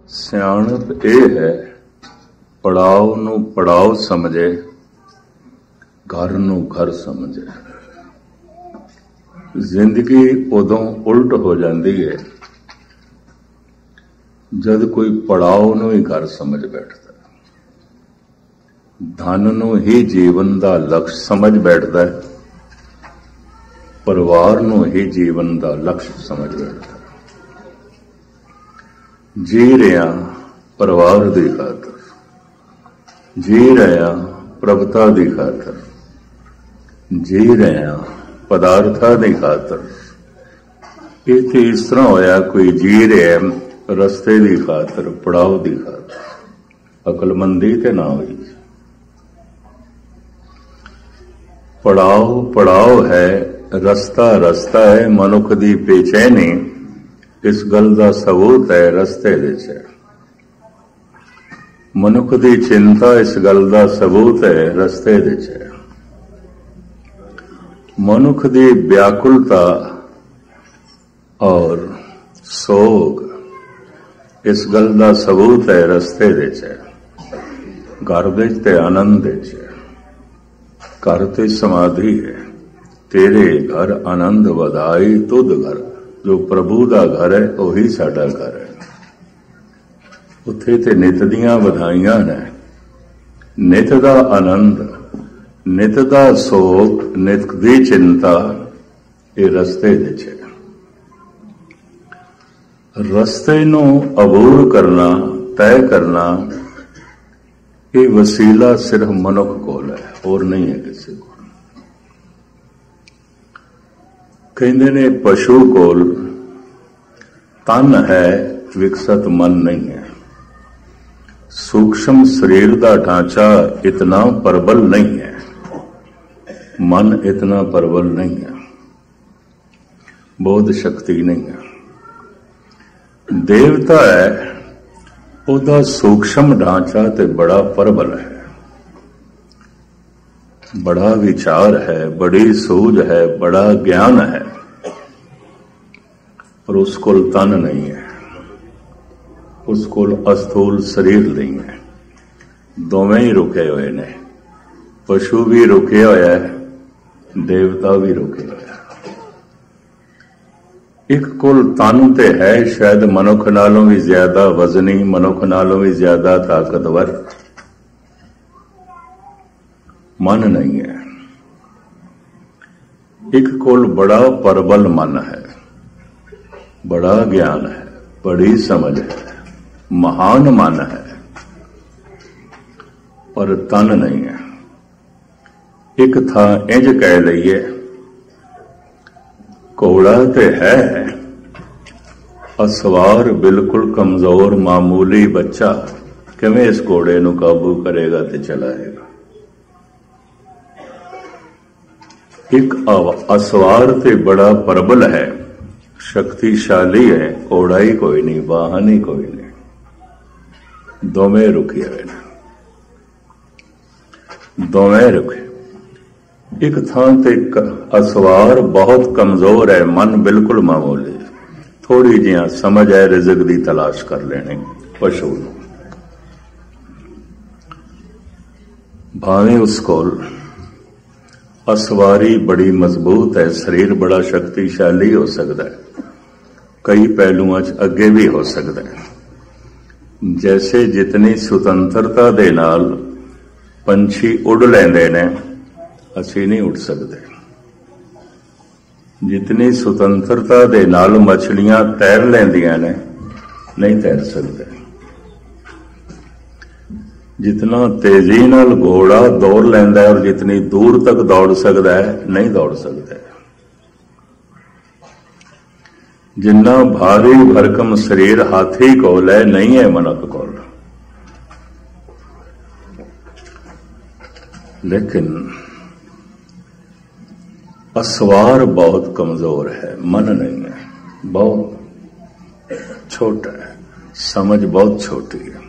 ਸਿਆਣਪ ਇਹ ਹੈ, ਪੜਾਓ ਨੂੰ ਪੜਾਓ ਸਮਝੇ, ਘਰ ਨੂੰ ਘਰ ਸਮਝੇ। ਜ਼ਿੰਦਗੀ ਉਦੋਂ ਉਲਟ ਹੋ ਜਾਂਦੀ ਹੈ ਜਦ ਕੋਈ ਪੜਾਓ ਨੂੰ ਹੀ ਘਰ ਸਮਝ ਬੈਠਦਾ, ਧਨ ਨੂੰ ਹੀ ਜੀਵਨ ਦਾ ਲਕਸ਼ ਸਮਝ ਬੈਠਦਾ, ਪਰਿਵਾਰ ਨੂੰ ਹੀ ਜੀਵਨ ਦਾ ਲਕਸ਼ ਸਮਝ ਬੈਠਦਾ। ਜੀ ਰਿਹਾ ਪਰਿਵਾਰ ਦੀ ਖਾਤਰ, ਜੀ ਰਿਹਾ ਪ੍ਰਭਤਾ ਦੀ ਖਾਤਰ, ਜੀ ਰਿਹਾ ਪਦਾਰਥਾਂ ਦੀ ਖਾਤਰ। ਇਹ ਤੇ ਇਸ ਤਰ੍ਹਾਂ ਹੋਇਆ, ਕੋਈ ਜੀ ਰਿਹਾ ਰਸਤੇ ਦੀ ਖਾਤਰ, ਪੜਾਓ ਦੀ ਖਾਤਰ। ਅਕਲਮੰਦੀ ਤੇ ਨਾ ਹੋਈ। ਪੜਾਓ ਪੜਾਓ ਹੈ, ਰਸਤਾ ਰਸਤਾ ਹੈ, ਮਨੁੱਖ ਦੀ ਬੇਚੈਨੀ ਇਸ ਗੱਲ ਦਾ ਸਬੂਤ ਹੈ ਰਸਤੇ ਦੇ ਚ। ਮਨੁੱਖ ਦੀ ਚਿੰਤਾ ਇਸ ਗੱਲ ਦਾ ਸਬੂਤ ਹੈ ਰਸਤੇ ਦੇ ਚ। ਮਨੁੱਖ ਦੀ ਵਿਆਕੁਲਤਾ ਔਰ ਸੋਗ ਇਸ ਗੱਲ ਦਾ ਸਬੂਤ ਹੈ ਰਸਤੇ ਦੇ ਚ। ਘਰ ਵਿੱਚ ਤੇ ਆਨੰਦ ਦੇ ਚ, ਘਰ ਤੇ ਸਮਾਧੀ ਹੈ। ਤੇਰੇ ਘਰ ਆਨੰਦ ਵਧਾਈ ਤੁਧ ਘਰ। ਜੋ ਪ੍ਰਭੂ ਦਾ ਘਰ ਹੈ ਉਹੀ ਸਾਡਾ ਘਰ ਹੈ। ਉੱਥੇ ਤੇ ਨਿਤ ਦੀਆਂ ਵਧਾਈਆਂ ਨੇ, ਨਿਤ ਦਾ ਆਨੰਦ, ਨਿਤ ਦਾ ਸੋਗ, ਨਿਤ ਦੀ ਚਿੰਤਾ। ਇਹ ਰਸਤੇ ਦੇ ਚ। ਰਸਤੇ ਨੂੰ ਅਬੂਰ ਕਰਨਾ, ਤੈਅ ਕਰਨਾ, ਇਹ ਵਸੀਲਾ ਸਿਰਫ ਮਨੁੱਖ ਕੋਲ ਹੈ, ਹੋਰ ਨਹੀਂ ਹੈ ਕਿਸੇ ਕੋਲ। ਕਹਿੰਦੇ ਨੇ ਪਸ਼ੂ ਕੋਲ ਤਨ ਹੈ, ਵਿਕਸਤ ਮਨ ਨਹੀਂ ਹੈ। ਸੂਖਸ਼ਮ ਸਰੀਰ ਦਾ ਢਾਂਚਾ ਇਤਨਾ ਪ੍ਰਬਲ ਨਹੀਂ ਹੈ, ਮਨ ਇਤਨਾ ਪ੍ਰਬਲ ਨਹੀਂ ਹੈ, ਬੋਧ ਸ਼ਕਤੀ ਨਹੀਂ ਹੈ। ਦੇਵਤਾ ਹੈ, ਉਹਦਾ ਸੂਖਸ਼ਮ ਢਾਂਚਾ ਤੇ ਬੜਾ ਪ੍ਰਬਲ ਹੈ, बड़ा विचार है, बड़ी सूझ है, बड़ा ज्ञान है, पर उस कोल तन नहीं है, उस कोल अस्थूल शरीर नहीं है। दोवें ही रुके हुए ने, पशु भी रुके होया है, देवता भी रुके होया। एक कोल तन ते है, शायद मनुख नालों भी ज्यादा वजनी, मनुख नालों भी ज्यादा ताकतवर, मन नहीं है। एक कोल बड़ा प्रबल मन है, बड़ा ज्ञान है, बड़ी समझ है, महान मन है, पर तन नहीं है। एक था इंज कह लईए, घोड़ा ते है असवार, बिल्कुल कमजोर मामूली बच्चा, किवें इस घोड़े नूं काबू करेगा ते चलाएगा। एक असवार ते बड़ा प्रबल है, शक्तिशाली है, घोड़ा ही कोई नहीं, वाहन ही कोई नहीं। दोवें रुके हुए ने, दोवें रुके। एक थां ते असवार बहुत कमजोर है, मन बिल्कुल मामूली, थोड़ी जिहा समझ है, रिज़्क दी तलाश कर लेने पशु नूं। भावें उस कोल असवारी बड़ी मजबूत है, शरीर बड़ा शक्तिशाली हो सकता है, कई पहलुओं च अगे भी हो सकता है। जैसे जितनी सुतंत्रता दे नाल पंछी उड़ लेंदे ने, असीं नहीं उड़ सकते। जितनी सुतंत्रता दे नाल मछलियां तैर लैंदियां ने, नहीं तैर सकते। जितना तेजी नाल घोड़ा दौड़ लैंदा है और जितनी दूर तक दौड़ सकता है, नहीं दौड़ सकता। जिन्ना भारी भरकम शरीर हाथी कोल है, नहीं है मनुख कोल। लेकिन असवार बहुत कमजोर है, मन नहीं है, बहुत छोटा है, समझ बहुत छोटी है।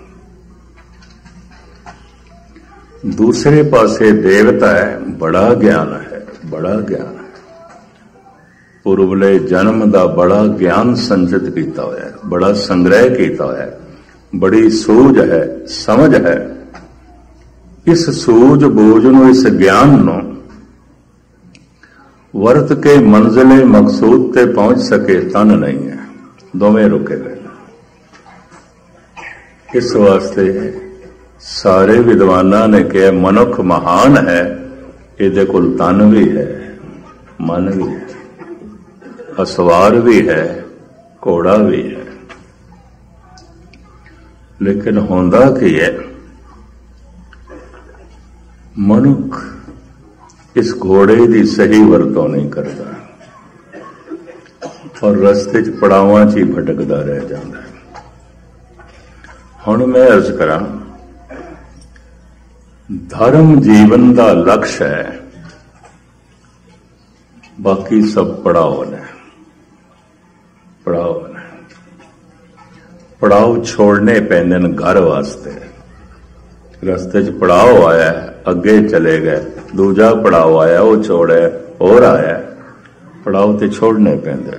दूसरे पासे देवता है, बड़ा ज्ञान है, बड़ा ज्ञान है, पुरबले जन्म का बड़ा ज्ञान संचित किया होया है, बड़ा संग्रह किया होया है, बड़ी सूझ है, समझ है। इस सूझ बूझ नूं, इस ज्ञान नूं वरत के मंजिले मकसूद ते पहुंच सके तन नहीं है, दोवें रुके हुए। इस वास्ते सारे विद्वानां ने कहा मनुख महान है, इहदे कोल तन भी है, मन भी है, असवार भी है, घोड़ा भी है। लेकिन होंदा की है, मनुख इस घोड़े की सही वरतों नहीं करता और रस्ते च पड़ावां च ही भटकदा रह जाता है। हुण मैं अर्ज करा, धर्म जीवन का लक्ष्य है, बाकी सब पड़ाव ने। पड़ाव छोड़ने पैंदे ने घर वास्ते। रस्ते च पड़ाव आया, अगे चले गए, दूजा पड़ाव आया, वो छोड़े, और आया, पड़ाव ते छोड़ने पैंदे।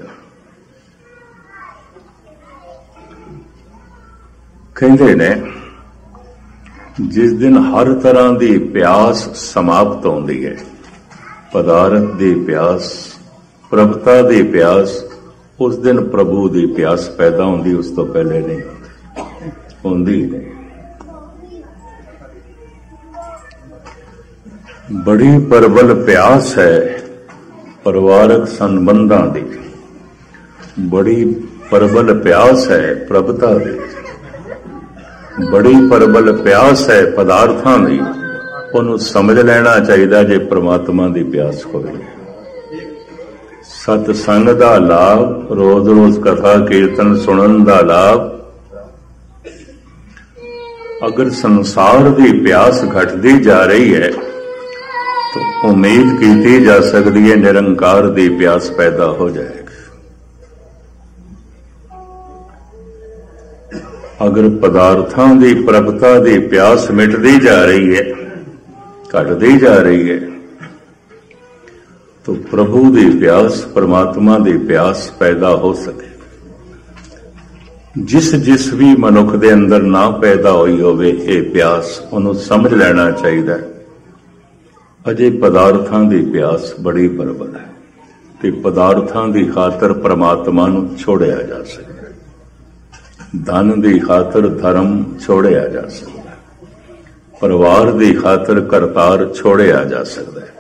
कहते ने जिस दिन हर तरह की प्यास समाप्त होती है, पदार्थ की प्यास, प्रभुता की प्यास, उस दिन प्रभु की प्यास पैदा होती, उस तो पहले नहीं होती नहीं। बड़ी प्रबल प्यास है परिवारक संबंधां की, बड़ी प्रबल प्यास है प्रभुता की, बड़ी प्रबल प्यास है पदार्थां की। उन्होंने समझ लेना चाहिए जे परमात्मा की प्यास होवे। सतसंग का लाभ, रोज रोज कथा कीर्तन सुनन का लाभ। अगर संसार की प्यास घटती जा रही है तो उम्मीद की जा सकती है निरंकार की प्यास पैदा हो जाएगी। अगर पदार्थों की प्रभुता की प्यास मिटती जा रही है, घटती जा रही है, तो प्रभु की प्यास, परमात्मा की प्यास पैदा हो सके। जिस जिस भी मनुख दे अंदर ना पैदा हुई होवे ये प्यास, उन्होंने समझ लेना चाहिए अजे पदार्थों की प्यास बड़ी प्रबल है, ते पदार्थों की खातर परमात्मा नूं छोड़िया जा सकता है। धन की खातर धर्म छोड़िया जा सकता है, परिवार की खातर करतार छोड़िया जा सकता है,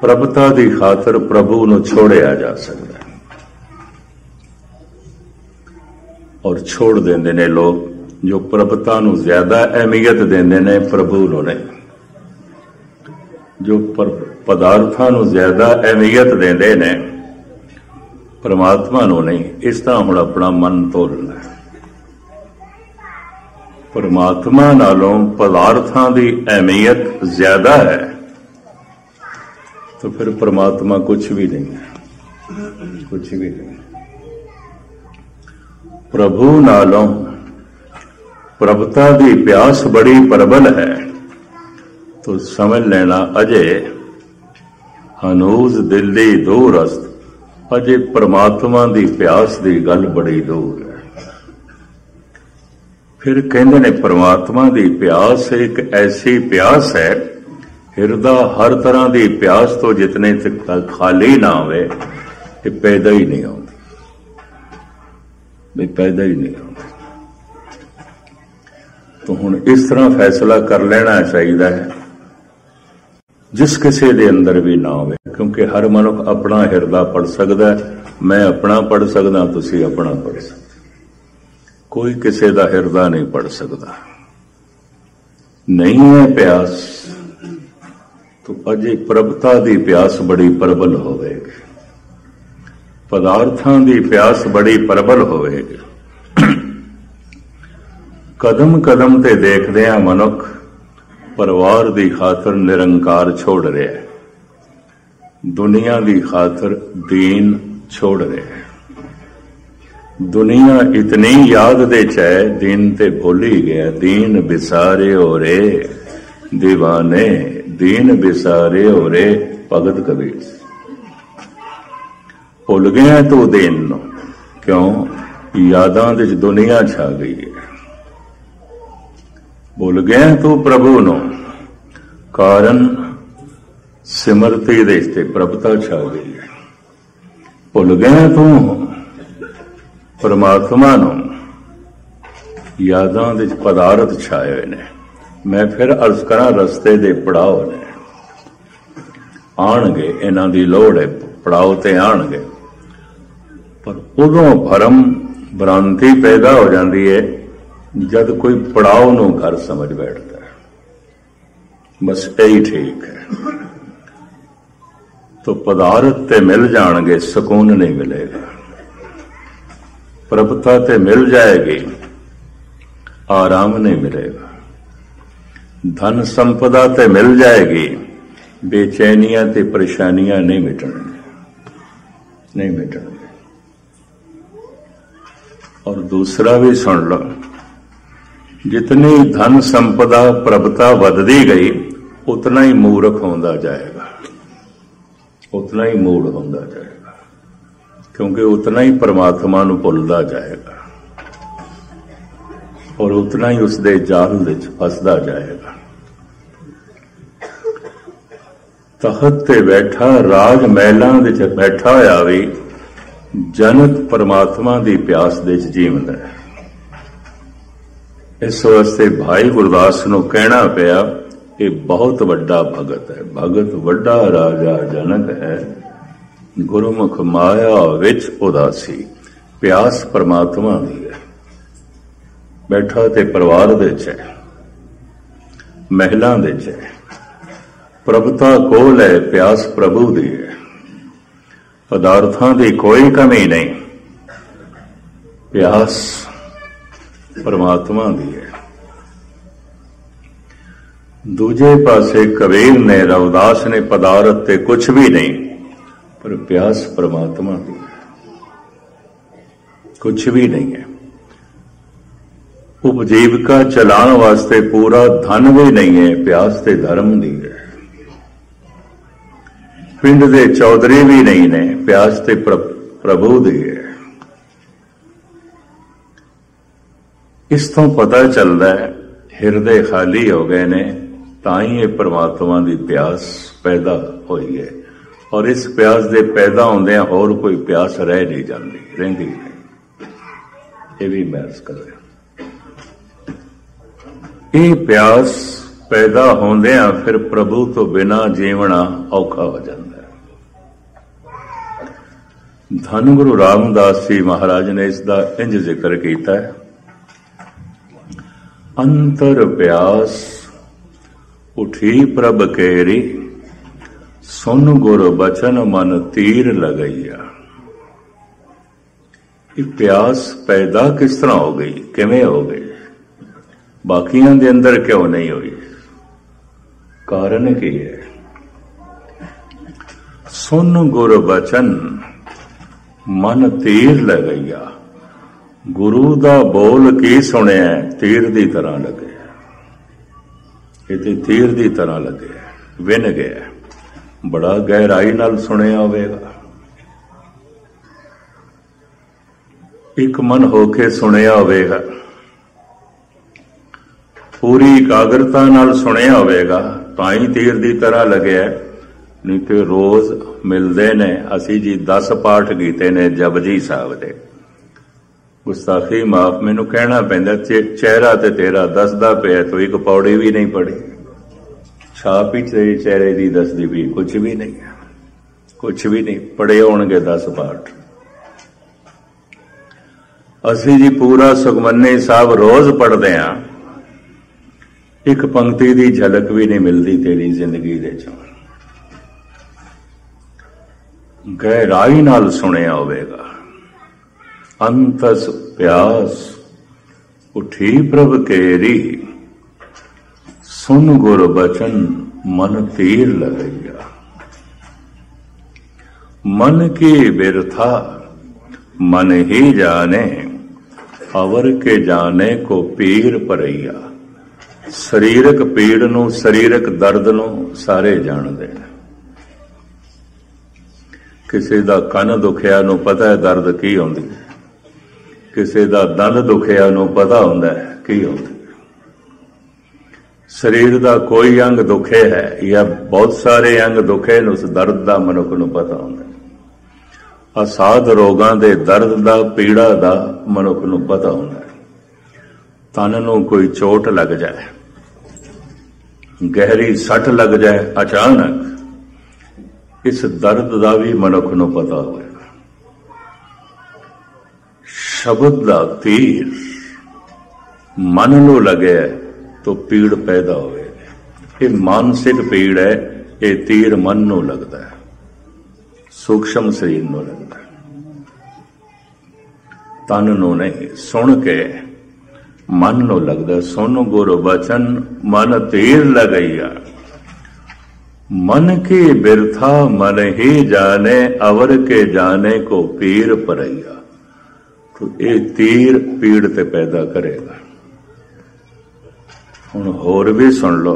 प्रभुता की खातर प्रभु नूं छोड़िया जा सकता है। और छोड़ देंदे ने लोग जो प्रभुता नूं ज्यादा अहमियत देंदे ने, प्रभु नूं नहीं। जो पदार्थां नूं ज्यादा अहमियत देंदे ने, परमात्मा नूं नहीं। इस तरह हुण अपना मन तोलना है। परमात्मा नालों पदार्थां की अहमियत ज्यादा है तो फिर परमात्मा कुछ भी नहीं है, कुछ भी नहीं। प्रभु नालों प्रभुता की प्यास बड़ी प्रबल है तो समझ लेना अजे हनूज दिल्ली दूर अस्त, अजे परमात्मा की प्यास की गल बड़ी दूर है। फिर कहते ने परमात्मा की प्यास एक ऐसी प्यास है, हिरदा हर तरह की प्यास तो जितने तक खाली ना होवे ये पैदा ही नहीं होती, पैदा ही नहीं होती। तो हुण इस तरह फैसला कर लेना चाहिए है जिस किसी के अंदर भी ना हो, क्योंकि हर मनुख अपना हिरदा पढ़ सकता है। मैं अपना पढ़ सकदा, तुसी अपना पढ़ सकते, कोई किसी का हिरदा नहीं पढ़ सकता। नहीं है प्यास तो अजे प्रभुता की प्यास बड़ी प्रबल होवेगी, पदार्थों की प्यास बड़ी प्रबल होवेगी। कदम कदम ते देखदे आ मनुख परिवार की खातर निरंकार छोड़ रहे है, दुनिया की खातर दीन छोड़ रहे है। दुनिया इतनी याद दे चाहे दीन ते भूल ही गया। दीन बिसारे हो रे दीवाने, दीन बिसारे हो रे भगत कबीर। भुल गया तो दीन नो, क्यों? यादां दे च दुनिया छा गई है। भुल गया तू प्रभु नूं, कारण सिमरती दे ते प्रभुता छा गई है। भुल गया तू परमात्मा नूं, यादां दे च पदार्थ छाए हुए ने। मैं फिर अर्ज करा, रस्ते दे पड़ाव ने आणगे, इन्हां दी लोड़ है, पड़ाव ते आणगे। पर उदों भरम भ्रांति पैदा हो जाती है जद कोई पड़ाव नूं घर समझ बैठता है। बस यही ठीक है। तो पदार्थ ते मिल जाणगे, सुकून नहीं मिलेगा। प्रभुता ते मिल जाएगी, आराम नहीं मिलेगा। धन संपदा ते मिल जाएगी, बेचैनियां ते परेशानियां नहीं मिटणगी। और दूसरा भी सुन लो, जितनी धन संपदा प्रभुता वधदी गई, उतना ही मूर्ख होंदा जाएगा, उतना ही मूढ़ होंदा जाएगा, क्योंकि उतना ही परमात्मा नूं भुलदा जाएगा और उतना ही उसदे जाल विच फसदा जाएगा। तखत ते बैठा, राज महलां विच बैठा होया भी जनक परमात्मा दी प्यास दे च जीवदा है। इस वास्ते भाई गुरदास नूं कहना पिया, ये बहुत वड्डा भगत है। भगत वड्डा राजा जनक है, गुरुमुख माया विच उदासी। प्यास परमात्मा दी है। बैठा ते परिवार दे च है, महलां दे च है, प्रभुता कोल है, प्यास प्रभु दी है। पदार्थां दी कोई कमी नहीं, प्यास परमात्मा दी है। दूजे पासे कबीर ने, रविदास ने पदार्थ ते कुछ भी नहीं, पर प्यास परमात्मा दी है, कुछ भी नहीं है। उपजीविका चलाने वास्ते पूरा धन भी नहीं है, प्यास ते धर्म दी है। पिंड दे चौधरी भी नहीं ने, प्यास ते प्रभु दी है। इस तो पता चलता है हिरदे खाली हो गए ने, ताई ये परमात्मा की प्यास पैदा हुई है। और इस प्यास दे पैदा होंदे होर कोई प्यास रह नहीं जाती, रहिंदी नहीं। ये भी महस कर, ये प्यास पैदा होंदे फिर प्रभु तो बिना जीवना औखा हो जाता है। धन गुरु रामदास जी महाराज ने इसका इंज जिक्र किया है, अंतर प्यास उठी प्रभ केरी, सुन गुर बचन मन तीर लगैया। ये प्यास पैदा किस तरह हो गई, किवें हो गई, बाकियां दे अंदर क्यों नहीं हुई? कारण की है? सुन गुर बचन मन तीर लगैया। गुरु दा बोल की सुनिया, तीर दी तरह लगे। ये तीर दी तरह लगे, विन गया, बड़ा गहराई नाल सुनिया होवेगा। एक मन होके सुनिया होवेगा, पूरी एकाग्रता नाल सुनिया होवेगा, ताई तीर दी तरह लगे। नहीं तो रोज मिलते ने, असी जी 10 पाठ कीते ने जपजी साहब दे, गुस्ताखी माफ, मैनू कहना पैंदा, चेहरा ते तेरा दसदा पिया, तो एक पौड़ी भी नहीं पढ़ी, छाप ही तेरे चेहरे की दसदी भी कुछ भी नहीं है, कुछ भी नहीं पढ़े होणगे 10 पाठ। असी जी पूरा सुखमनी साहब रोज पढ़ते हैं, एक पंक्ति की झलक भी नहीं मिलती तेरी जिंदगी दे चों। गहराई नाल सुनिया होवेगा। अंतस प्यास उठी प्रभ केरी, सुन गुर बचन मन तीर लगैया। मन की बिरथा मन ही जाने, अवर के जाने को पीर परैया। शरीरक पीड़ नूं, शरीरक दर्द नूं सारे जानदे ने। किसी दा कन दुखिया नूं पता है दर्द की होंदी, किसी का दंद दुखिया नूं पता हुंदा है की होंदा। शरीर का कोई अंग दुखे है या बहुत सारे अंग दुखे ने, उस दर्द का मनुख नूं पता हुंदा है। असाध रोगां दे दर्द का पीड़ा का मनुख नूं पता हुंदा है। तन नूं कोई चोट लग जाए, गहरी सट लग जाए अचानक, इस दर्द का भी मनुख नूं पता होवेगा। शब्द का तीर मन नूं लगे तो पीड़ पैदा होवेगी। ये मानसिक पीड़ है, ये तीर मन नूं लगता है, सूक्ष्म शरीर नूं लगता है, तन नूं नहीं। सुन के मन नूं लगता है। सुन गुरु बचन मन तीर लगैया, मन की बिरथा मन ही जाने, अवर के जाने को पीर परैया। तो ये तीर पीड़ ते पैदा करेगा। हुण होर भी सुन लो,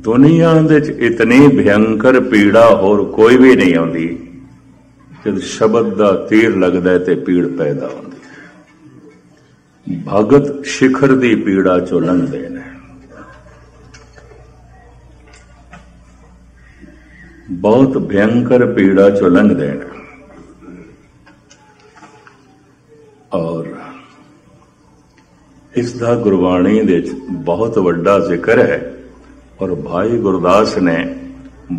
दुनिया दे इतनी भयंकर पीड़ा होर कोई भी नहीं आती। जब शब्द का तीर लगता है तो पीड़ पैदा होती है। भगत शिखर की पीड़ा चो लंघदे ने। बहुत भयंकर पीड़ा चो लंघदे ने। और इसका गुरबाणी दे बहुत वड्डा जिक्र है और भाई गुरदास ने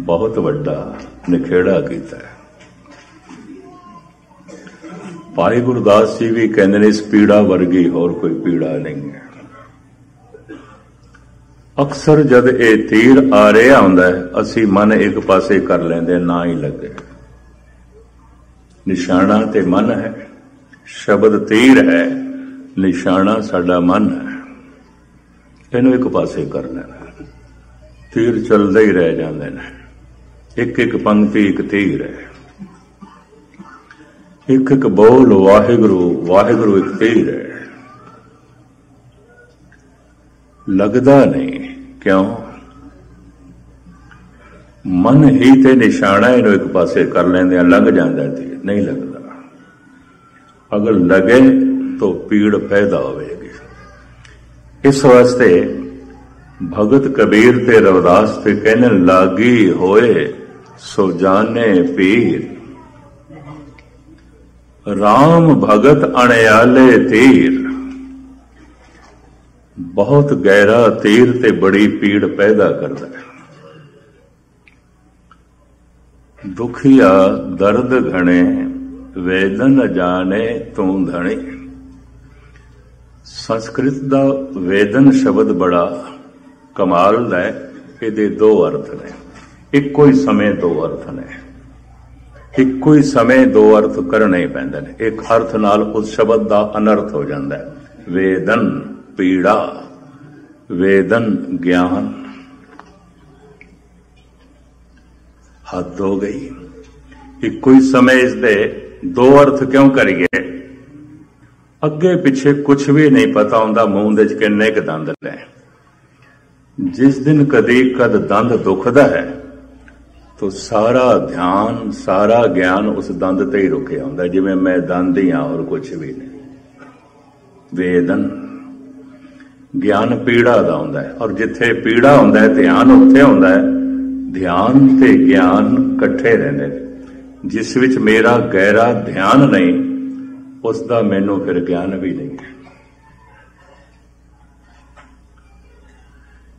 बहुत वड्डा निखेड़ा किया है। भाई गुरदास जी भी कहते हैं इस पीड़ा वर्गी और कोई पीड़ा नहीं है। अक्सर जद ये तीर आ रहा होंदा है, असी मन एक पासे कर लेंदे, ना ही लगे। निशाना ते मन है, शब्द तीर है, निशाना साडा मन है। इनू एक पासे कर लेना, तीर चलते ही रह जाते हैं। एक एक पंक्ति एक तीर है, एक एक बोल वाहिगुरु वाहिगुरु एक तीर है। लगता नहीं, क्यों? मन ही ते निशाना इनू एक पासे कर लेंदे, लग जाता तीर, नहीं लगता। अगर लगे तो पीड़ पैदा होगी। इस वास्ते भगत कबीर ते रविदास ते कहने लागी होए सो जाने पीर, राम भगत अणयाले तीर। बहुत गहरा तीर ते बड़ी पीड़ पैदा करता है। दुखिया दर्द घने वेदन जाने तू धनी। संस्कृत का वेदन शब्द बड़ा कमाल है। ये दो अर्थ ने, इको ही समय दो अर्थ ने, इको ही समय दो अर्थ करने ही पैंदे ने। एक अर्थ नाल उस शब्द का अनर्थ हो जाता है। वेदन पीड़ा, वेदन ज्ञान। हद हो गई। इको ही समय इसदे दो अर्थ क्यों करिए? अगे पिछे कुछ भी नहीं पता होंदा मूंह दे किन्ने क दंद ने। जिस दिन कदी कद दंद दुखदा है तो सारा ध्यान सारा ज्ञान उस दंद ते ही रुके होंदा, जिवें मैं दंद ही हां और कुछ भी नहीं। वेदन ज्ञान पीड़ा दा होंदा है, और जिथे पीड़ा होंदा है ध्यान उत्थे होंदा है। ध्यान ते ज्ञान कट्ठे रहंदे ने। जिस विच मेरा गहरा ध्यान नहीं, उसका मैनू फिर ज्ञान भी नहीं है।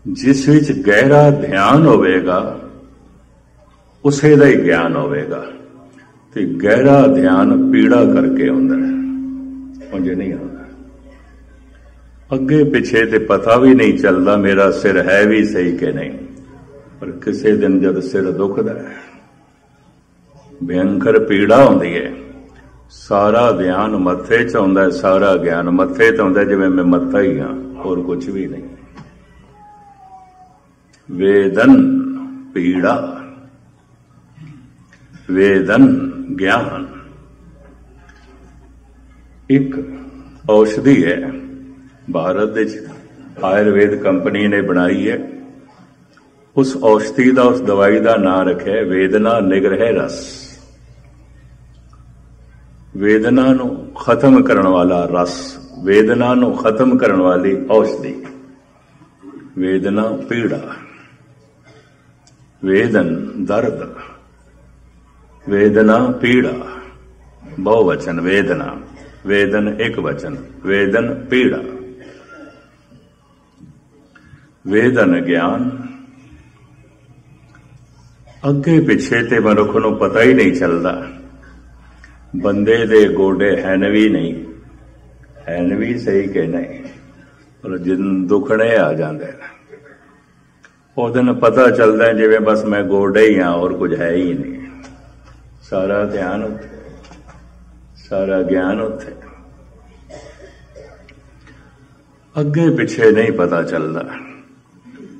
जिस विच गहरा ध्यान होवेगा उसे दा ही ज्ञान होवेगा। तो गहरा ध्यान पीड़ा करके आउंदा है, मुझे नहीं आउंदा। अगे पिछे ते पता भी नहीं चलता मेरा सिर है भी सही कि नहीं। पर किसी दिन जब सिर दुखदा है, भयंकर पीड़ा होंदी है, सारा ध्यान मत्थे च आउंदा है, सारा ज्ञान मत्थे च आउंदा है, जिवें मैं मत्था ही हां और कुछ भी नहीं। वेदन पीड़ा, वेदन ज्ञान। एक औषधि है भारत आयुर्वेद कंपनी ने बनाई है। उस औषधि का उस दवाई का नाम रखे वेदना निग्रह रस। वेदना नूं खत्म करने वाला रस, वेदना नूं खत्म करने वाली औषधि। वेदना पीड़ा, वेदन दर्द, वेदना पीड़ा बहुवचन, वेदना वेदन एक वचन, वेदन पीड़ा। वेदन ज्ञान, अगे पिछे ते मनुख नूं पता ही नहीं चलता। बंदे दे गोडे हैन भी नहीं, हैन भी सही कि नहीं, पर जिन दुखने आ जाते हैं उस दिन पता चलता है जिवें बस मैं गोडे ही हाँ और कुछ है ही नहीं। सारा ध्यान उत्थे, सारा ज्ञान उत्थे, अगे पिछे नहीं पता चलता।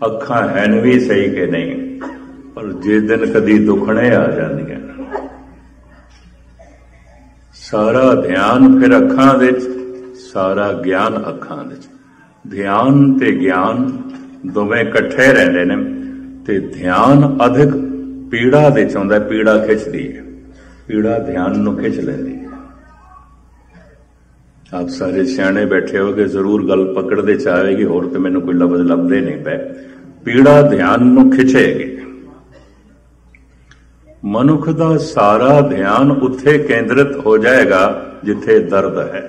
अखां हैन भी सही कि नहीं, पर जिस दिन कदी दुखने आ जांदियां सारा ध्यान फिर अखां दे, सारा ज्ञान अखां दे। ध्यान ते ज्ञान दोवें इकट्ठे रहंदे ने ते ध्यान अधिक पीड़ा दे चाहुंदा, पीड़ा खिचदी है, पीड़ा ध्यान नूं खिच लैंदी है। आप सारे सियाणे बैठे होगे, जरूर गल पकड़दे चाहेगी, होर ते मैनूं कोई लफ्ज़ लभदे नहीं पे। पीड़ा ध्यान नूं खिचेगी। मनुख दा सारा ध्यान उत्थे केंद्रित हो जाएगा जिथे दर्द है,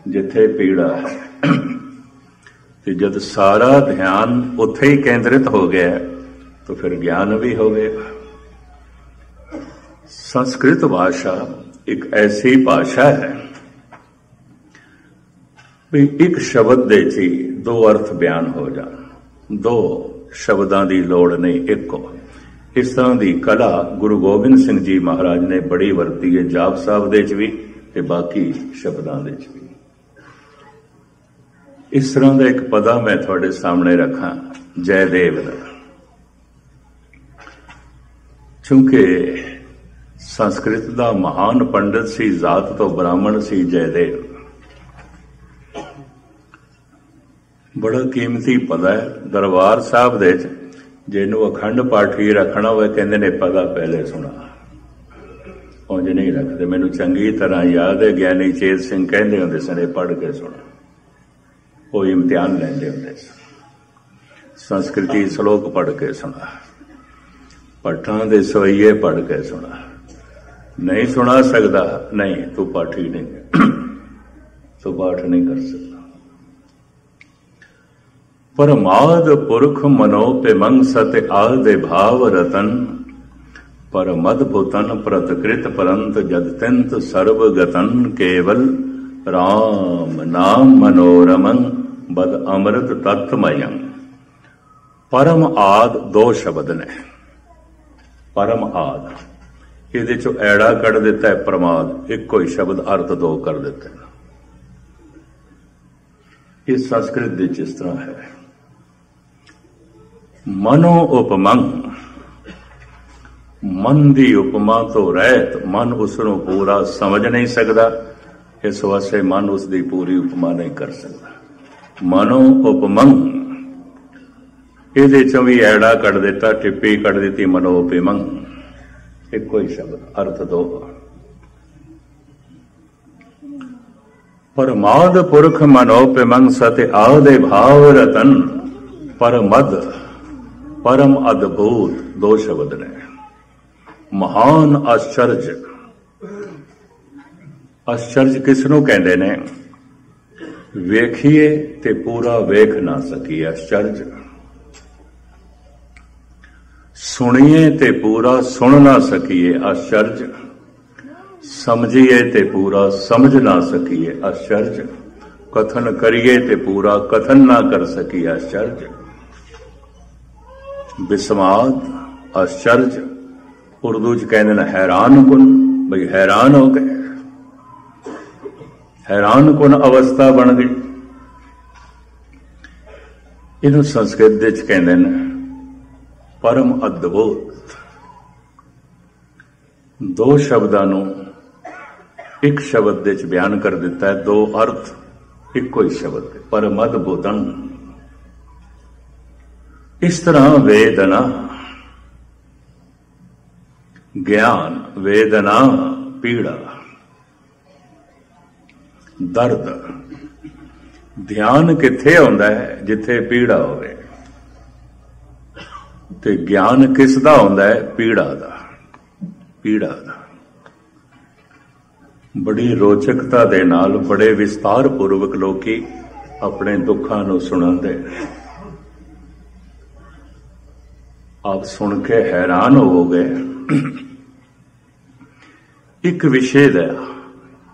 जिथे पीड़ा है। तो जब सारा ध्यान उत्थे ही केंद्रित हो गया तो फिर ज्ञान भी हो गया। संस्कृत भाषा एक ऐसी भाषा है भी एक शब्द दे ची दो अर्थ बयान हो जान, दो शब्दां दी लोड़ नहीं, एक को। इस तरह की कला गुरु गोबिंद सिंह जी महाराज ने बड़ी वरती है, जाप साहब दे च भी ते बाकी शब्दां दे च भी। इस तरह का एक पदा मैं थोड़े सामने रखा, जयदेव दा। चूंकि संस्कृत का महान पंडित सी, जात तो ब्राह्मण सी जयदेव, बड़ा कीमती पदा है। दरबार साहब दे जिन्हों अखंड पाठी रखना होवे कहंदे ने पदा पहले सुना, उंज नहीं रखते। मैनूं चंगी तरह याद है, ज्ञानी चेत सिंह कहंदे हुंदे सने पढ़ के सुना, वो इम्तिहान लैंदे हुंदे सन। संस्कृति श्लोक पढ़ के सुना, पठां दे सवैये पढ़ के सुना। नहीं सुना सकता, नहीं तू पाठी नहीं, तू पाठ नहीं कर सकता। परमाद पुरख मनोपिमंग सत आदे भाव रतन, पर मदभुतन प्रतकृत परंत जद तिंत सर्वगतन, केवल राम नाम मनोरमं बद अमृत तत्वमयं। परम आद दो शब्द ने, परम आद, ये चो ऐड़ा कड़ दिता है, प्रमाद एक कोई शब्द अर्थ दो कर देते हैं। इस संस्कृत की जिस तरह है, मनो उपमंग, मन की उपमा तो रहत, मन उसनों पूरा समझ नहीं सकता, इस वास्ते मन उसकी पूरी उपमा नहीं कर सकता। मनो उपमंग, ये चो भी ऐड़ा कड़ दिता, टिप्पी कड़ दी, मनोपिमंग एक कोई शब्द अर्थ दो। परमाद पुरख मनोपिमंग सत्य आदे भाव रतन, पर मद परम अद्भुत दो शब्द ने। महान आश्चर्य, आश्चर्य किसनों कहते ने? वेखिए ते पूरा वेख ना सकीए आश्चर्य, सुनिए ते पूरा सुन ना सकीए आश्चर्य, समझिए ते पूरा समझ ना सकीए आश्चर्य, कथन करिए ते पूरा कथन ना कर सकीए आश्चर्य। विस्माद आश्चर्य, उर्दू च कहते हैं हैरान कुन, भाई हैरान हो गए, हैरान कुन अवस्था बन गई। इन्हू संस्कृत कहते हैं परम अद्भुत। दो शब्दों एक शब्द बयान कर दिता है, दो अर्थ एक ही शब्द, परम अद्भुतन। इस तरह वेदना ज्ञान, वेदना पीड़ा, दर्द। ध्यान किथे आउंदा है? जिथे पीड़ा होवे। ते ज्ञान किस दा आउंदा है? पीड़ा दा। पीड़ा दा। बड़ी रोचकता दे नाल बड़े विस्तार पूर्वक लोकी अपने दुखां नूं सुणांदे। आप सुन के हैरान होवोगे। एक विषय दा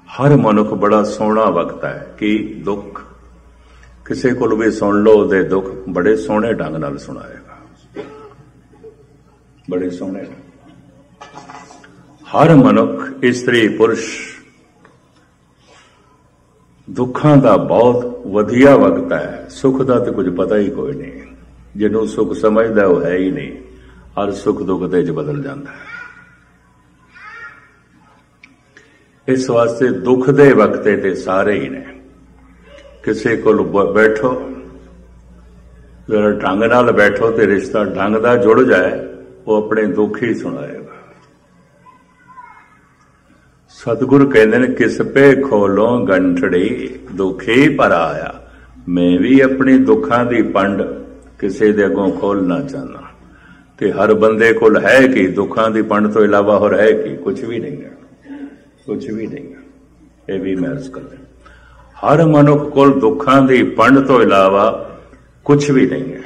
हर मनुख बड़ा सोहना वक्त है कि दुख किसी कोल भी सुन लो, दे दुख बड़े सोहने ढंग नाल सुनाएगा, बड़े सोहने। हर मनुख इस्त्री पुरुष दुखां दा बहुत वधिया वक्त है। सुख दा तो कुछ पता ही कोई नहीं। जिन्हों सुख समझदा वो है ही नहीं। हर सुख दुख दे च बदल जाता है। इस वास्ते दुख दे वक्ते ते सारे ही ने। किसी को बैठो, जरा ढंग नाल बैठो तो रिश्ता ढंग दा जुड़ जाए, वो अपने दुख ही सुनाएगा। सतगुरु कहते हैं किस पे खोलो गंठड़ी दुखी पर आया। मैं भी अपनी दुखां दी पंड किसी दे अगों खोलना चाहना। ते हर बंदे कोल है कि दुखां दी पंड तो इलावा होर है कि कुछ भी नहीं है, कुछ भी नहीं है। ये भी महसूस कर। हर मनुख कोल दुखां दी पंड तो इलावा कुछ भी नहीं है।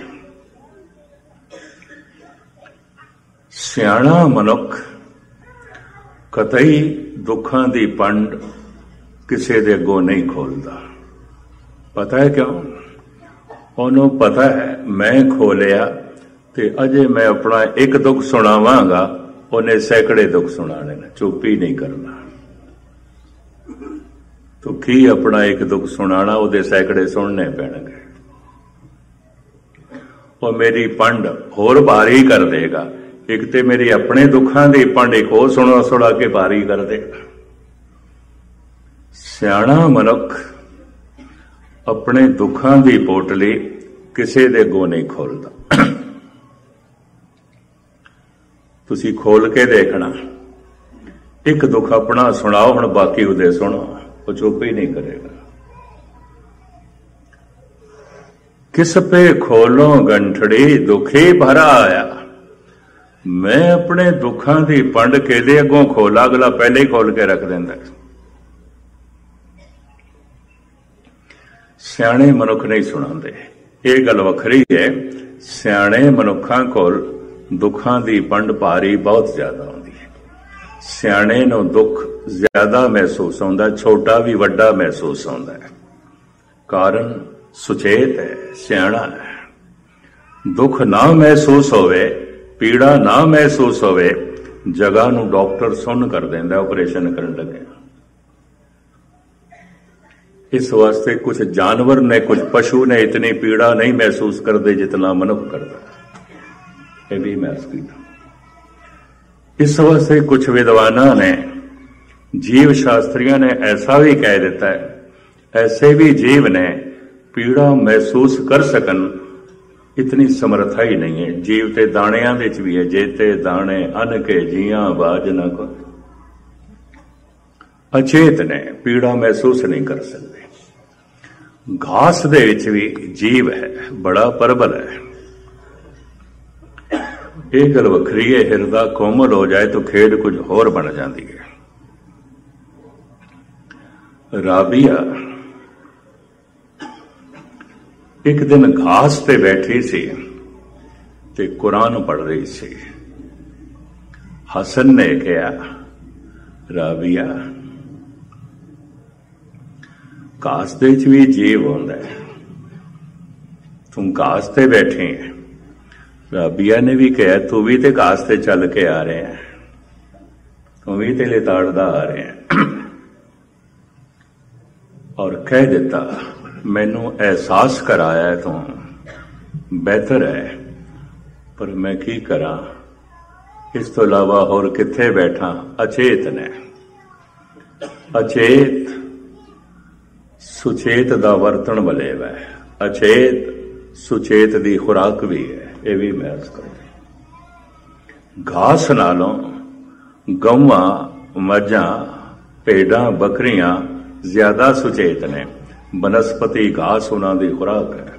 सियाणा मनुख कतई दुखां दी पंड किसी दे अगों नहीं खोलदा। पता है क्यों? ਉਹਨੂੰ पता है मैं खोलिया ते अजे मैं अपना एक दुख सुनावांगा, उन्हें सैकड़े दुख सुनाने ने, चुप ही नहीं करना। तो की अपना एक दुख सुनाना, उहदे सैकड़े सुनने पैणगे। वो मेरी पंड होर भारी कर देगा। एक ते मेरी अपने दुखां दी पंड एक होर सुना सुना के भारी कर देगा। सियाणा मनुख अपने दुखां दी पोटली किसी दे अगों नहीं खोलदा। तुसी खोल के देखना, एक दुख अपना सुनाओ, हुण बाकी उहदे सुनो, वो चुप ही नहीं करेगा। किस पे खोलो गंठड़ी दुखी भरा आया। मैं अपने दुखां दी पंड किहदे अगों खोला? अगला पहले ही खोल के रख दिंदा। सियाणे मनुख नहीं सुनाते। ये गल वखरी है। सियाणे मनुखां कोल दुखां दी पंड भारी बहुत ज्यादा होंदी है। सियाणे नूं दुख ज्यादा महसूस होंदा, छोटा भी वड्डा महसूस होंदा है। कारण सुचेत है, सियाणा है। दुख ना महसूस होवे, पीड़ा ना महसूस होवे, जगह नूं डॉक्टर सुन कर देंदा ऑपरेशन करन लगे। इस वास्ते कुछ जानवर ने, कुछ पशु ने इतनी पीड़ा नहीं महसूस करते जितना मनुख करता। ये भी महसूस किया। इस वास्ते कुछ विद्वाना ने, जीव शास्त्रियों ने ऐसा भी कह देता है, ऐसे भी जीव ने पीड़ा महसूस कर सकन इतनी समर्था ही नहीं है। जीव ते दाणियां विच भी है, जेते दाणे अन के जियां बाज न को। अचेत ने पीड़ा महसूस नहीं कर सकते। घास दे विच भी जीव है, बड़ा प्रबल है। एक गल वखरी है, हिरदा कोमल हो जाए तो खेड कुछ होर बन जाती है। राबिया एक दिन घास पे बैठी सी ते कुरान पढ़ रही सी। हसन ने कहा, राबिया घास दे च भी जीव होंदा है, तुम घास ते बैठे है। राबिया ने भी कहा, तू भी ते घास ते चल के आ रहे हैं, तू भी ते लिताड़दा आ रहे हैं। और कह देता, मैनू एहसास कराया है तू बेहतर है, पर मैं की करा, इस तो इलावा होर किथे बैठा। अचेत ने, अचेत सुचेत दा वर्तन बलेवा है। अचेत सुचेत दी खुराक भी है। ये भी महसूस करो। घास नालों गौवां, मझां, भेडां बकरियां ज्यादा सुचेत ने, बनस्पति घास उन्हां दी खुराक है।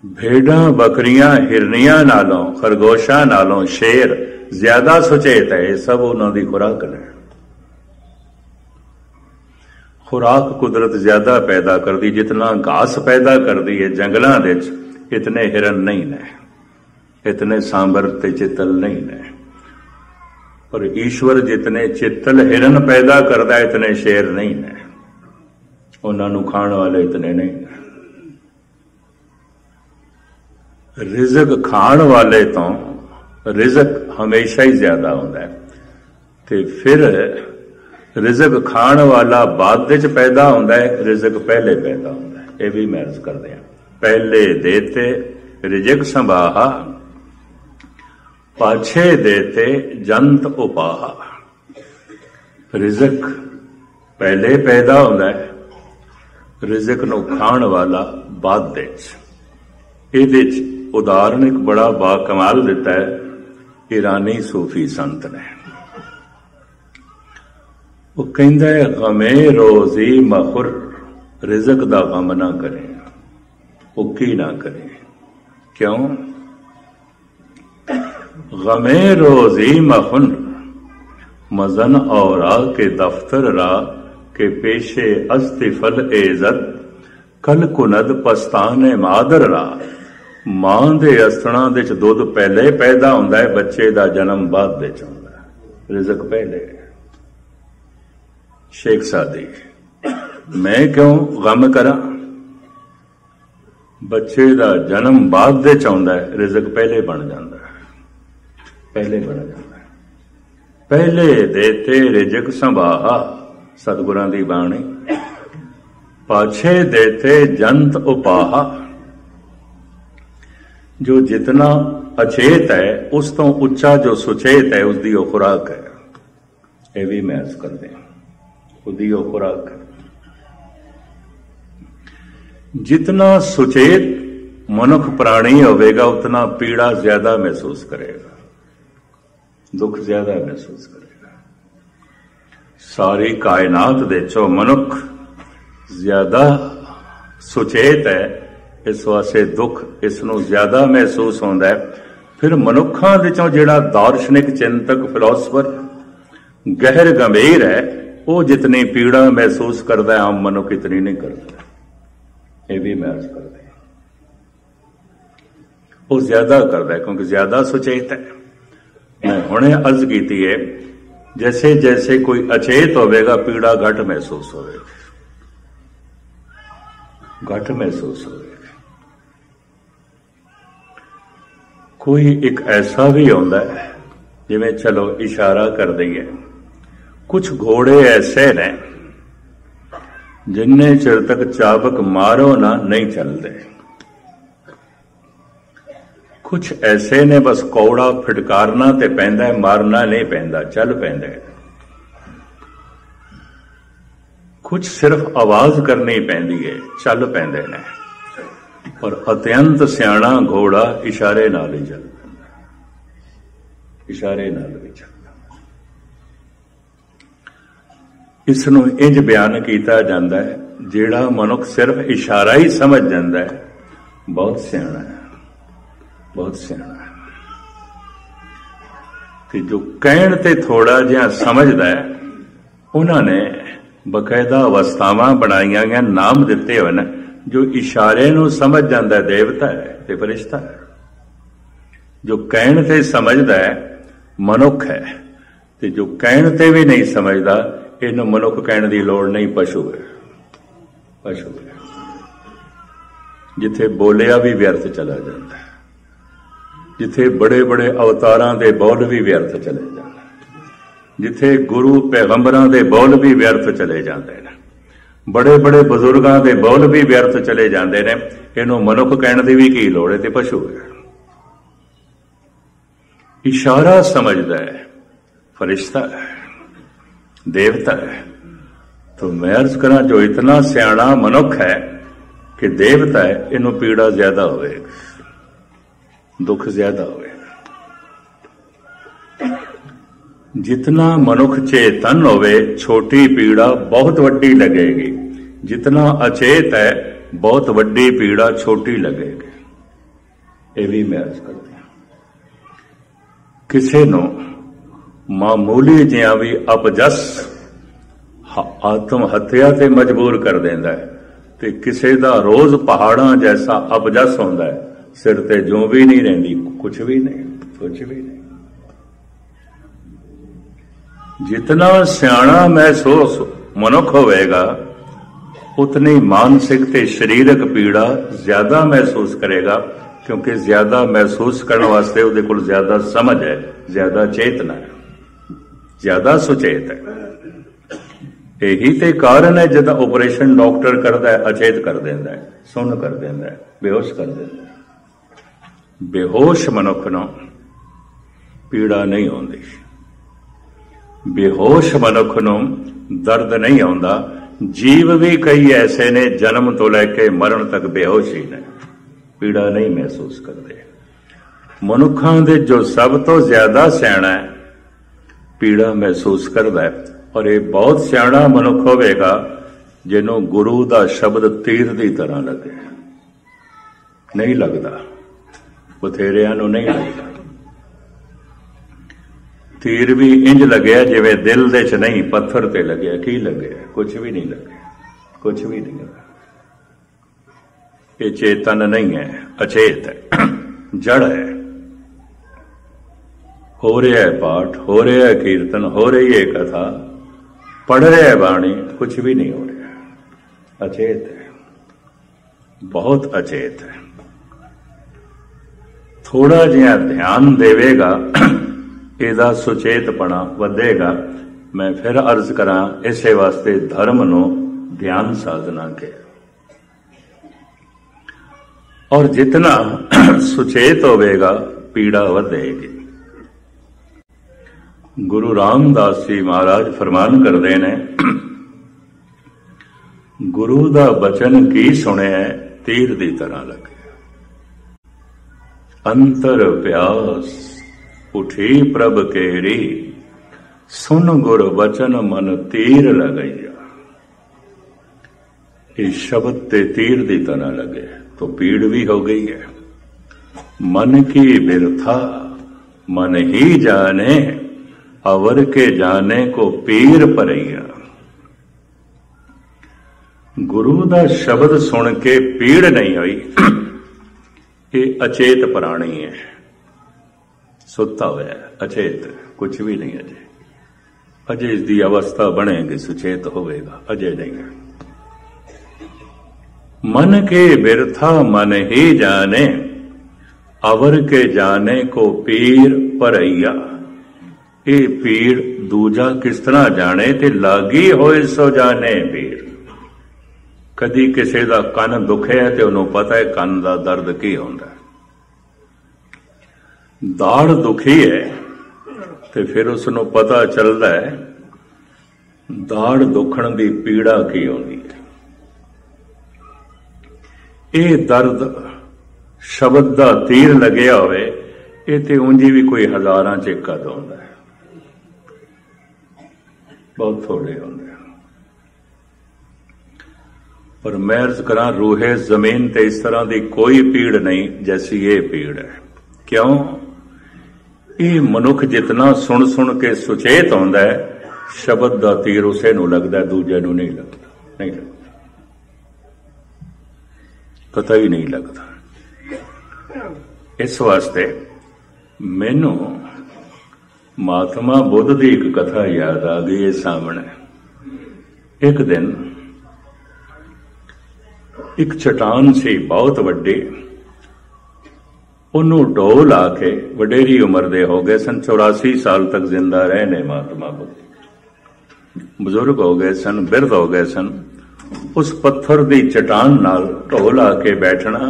भेडां बकरियां हिरनियां नालों, खरगोशां नालों शेर ज्यादा सुचेत है, सब उन्हां दी खुराक ने। खुराक कुदरत ज्यादा पैदा करदी, जितना घास पैदा करदी है जंगलों दे इतने हिरन नहीं ने, इतने सांबर ते चित्तल नहीं ने। पर ईश्वर जितने चित्तल हिरन पैदा करता है इतने शेर नहीं ने, उन्होंने खाण वाले इतने नहीं ने। रिजक खाण वाले तो रिजक हमेशा ही ज्यादा होता है, ते फिर रिजक खाण वाला बाद विच पैदा होता है, रिजक पहले पैदा होता है। यह भी मैं अर्ज करते हैं, पहले देते रिजक संभाहा, पाछे देते जंत उपाहा। रिजक पहले पैदा होता है, रिजक नूं खाण वाला बाद विच। इहदे च उदाहरण एक बड़ा बाकमाल दिता है ईरानी सूफी संत ने। वो कहता है गमे रोजी मखुर, रिजक दा गम ना करें, उकी ना करें। क्यों? गमे रोजी मखुन मजन और के दफ्तर रा के पेशे अस्तिफल इज्जत, कल कुनद पस्ताने मादर रा। मां दे अस्थणा दे च दुध पहले पैदा होंदा है, बच्चे दा जन्म बाद विच होंदा है। रिजक पहले। शेख सादी, मैं क्यों गम करा, बच्चे दा जन्म बाद विच आउंदा है, रिजक पहले बन जांदा है, पहले बन जांदा है। पहले देते रिजक संभाहा, सतगुरां दी बाणी। पाछे देते जंत उपाहा, जो जितना अचेत है उस तो उच्चा जो सुचेत है उसकी वो खुराक है। यह भी मैं अर्ज करते हैं, उसकी वो खुराक है। जितना सुचेत मनुख प्राणी होगा उतना पीड़ा ज्यादा महसूस करेगा, दुख ज्यादा महसूस करेगा। सारी कायनात दे चो मनुख ज्यादा सुचेत है, इस वास्ते दुख इसनों ज्यादा महसूस होता है। फिर मनुखों दे चों जिहड़ा दार्शनिक चिंतक फिलोसफर गहर गंभीर है, वो जितनी पीड़ा महसूस करता है आम मनुख इतनी नहीं करता। ये भी मैं अर्ज करता हूं, वो ज्यादा करता है क्योंकि ज्यादा सुचेत है। मैं हुणे अर्ज की है, जैसे जैसे कोई अचेत होगा पीड़ा घट महसूस होगी, घट महसूस होगी। कोई एक ऐसा भी होता है जिवें चलो इशारा कर दईए, कुछ घोड़े ऐसे ने जिन्ने चिर तक चाबक मारो ना नहीं चलते, कुछ ऐसे ने बस कौड़ा फिटकारना ते पैंदा है, मारना नहीं पैंदा, चल पैंदा है। कुछ सिर्फ आवाज करनी पैंदी है, चल पैंदे ने। और अत्यंत सियाणा घोड़ा इशारे नाल ही चलदा, इशारे नाल ही चलदा। इसनूं इंज बयान किया जाता है, जिहड़ा मनुख सिर्फ इशारा ही समझ जाता है बहुत सियाणा है, बहुत सियाणा है। ते जो कहण ते थोड़ा जिहा समझदा है, उन्होंने बकायदा अवस्थावां बनाईयां गईयां, नाम दिते हुए ने। जो इशारे नूं समझ जाता है देवता है ते फरिश्ता है, जो कहण ते समझदा है मनुख है, ते जो कहण ते भी नहीं समझदा इन्हूं मनुख कहण दी लोड़ नहीं, पशु है, पशु है। जिथे बोलिया भी व्यर्थ चला जाता है, जिथे बड़े बड़े अवतारां दे बोल भी व्यर्थ चले जाते हैं, जिथे गुरु पैगंबरां दे बोल भी व्यर्थ चले जाते हैं, बड़े बड़े बजुर्गों के बोल भी व्यर्थ चले जाते हैं। इन्हों मनुख कहने की भी की लोड़ है, ते पशु है। इशारा समझदा है फरिश्ता है, देवता है। तो मैं अर्ज करा, जो इतना सियाणा मनुख है कि देवता है, इन्हों पीड़ा ज्यादा होगी, दुख ज्यादा होगा। जितना मनुख चेतन होवे छोटी पीड़ा बहुत वड्डी लगेगी, जितना अचेत है बहुत वड्डी पीड़ा छोटी लगेगी। ये भी मैं अर्ज करती हूं। किसी नूं मामूली जिहा भी अपजस आत्म हत्या ते मजबूर कर देंदा है, ते किसी दा रोज पहाड़ां जैसा अपजस होंदा है, सिर ते जो भी नहीं रहिंदी, कुछ भी नहीं, कुछ भी नहीं। जितना सियाणा महसूस मनुख होवेगा उतनी मानसिक ते शरीरक पीड़ा ज्यादा महसूस करेगा, क्योंकि ज्यादा महसूस करने वास्ते उहदे कोल ज्यादा समझ है, ज्यादा चेतना है, ज्यादा सुचेत है। यही ते कारण है जदा ऑपरेशन डॉक्टर करता है अचेत कर देंदा है, सुन कर देंदा है, बेहोश कर देंदा है। बेहोश मनुख नूं पीड़ा नहीं होंदी, बेहोश मनुख नूं दर्द नहीं आउंदा। जीव भी कई ऐसे ने जन्म तो लैके मरण तक बेहोश ही ने, पीड़ा नहीं महसूस करते। मनुखां दे जो सब तो ज्यादा सियाणा है पीड़ा महसूस करदा है, और ये बहुत सियाणा मनुख होवेगा जिन्हों गुरु दा शब्द तीर दी तरह लगे। नहीं लगता, बथेरियां नूं नहीं लगता। तीर भी इंज लगे जिवें दिल दे च नहीं पत्थर ते लगे, की लगे? कुछ भी नहीं लगे, कुछ भी नहीं लगा। ये चेतन नहीं है, अचेत है, जड़ है। हो रहा है पाठ, हो रहा है कीर्तन, हो रही है कथा, पढ़ रहे है बाणी, कुछ भी नहीं हो रहा, अचेत है, बहुत अचेत है। थोड़ा जिहा ध्यान देवेगा ਇਹਦਾ ਸੁਚੇਤਪਣਾ ਵਧੇਗਾ। मैं फिर अर्ज करा, इसे वास्ते धर्म नो ध्यान साधना के। और जितना सुचेत होवेगा पीड़ा ਵਧेगी। गुरु रामदास जी महाराज फरमान करते ने, गुरु दा बचन की सुने तीर दी तरह लगे। अंतर प्यास उठी प्रभ केरी, सुन गुर वचन मन तीर लगैया। इस शब्द ते तीर दी तरह लगे तो पीड़ भी हो गई है। मन की बिरथा मन ही जाने, अवर के जाने को पीर परैया। गुरु दा शब्द सुन के पीड़ नहीं हुई, ये अचेत प्राणी है, सुता हुआ है, अचेत, कुछ भी नहीं। अजय इसकी अवस्था बनेगी, सुचेत होवेगा, अजय नहीं है। मन के बिरथा मन ही जाने, अवर के जाने को पीर परैया। ये पीर दूजा किस तरह जाने, ते लागी होए सो जाने पीर। कदी किसी का कन दुखे है तो उन्होंने पता है कन का दर्द की होंदा। दाढ़ दुखी है तो फिर उसनों पता चलता है दाढ़ दुखण की पीड़ा की होंदी है। ये दर्द शब्द का तीर लगे होवे, ये तो ऊंजी भी कोई हजारां च एक अद होंदा है, बहुत थोड़े होंदे। पर मैं अर्ज करा, रूहे जमीन ते इस तरह की कोई पीड़ नहीं जैसी ये पीड़ है। क्यों? ये मनुख जितना सुन सुन के सुचेत होंदा है, शब्द का तीर उसे नूं लगदा, दूजे नूं नहीं लगता, नहीं लगता, पता ही नहीं लगता। इस वास्ते मैनू महात्मा बुद्ध की एक कथा याद आ गई है सामने। एक दिन एक चट्टान सी बहुत वड्डी, उन्होंने ढो ला के वडेरी उम्र दे हो गए सन, 84 साल तक जिंदा रहे ने महात्मा बुद्ध। बुजुर्ग हो गए सन, बिरध हो गए सन। उस पत्थर दी चट्टान नाल ढो ला के बैठना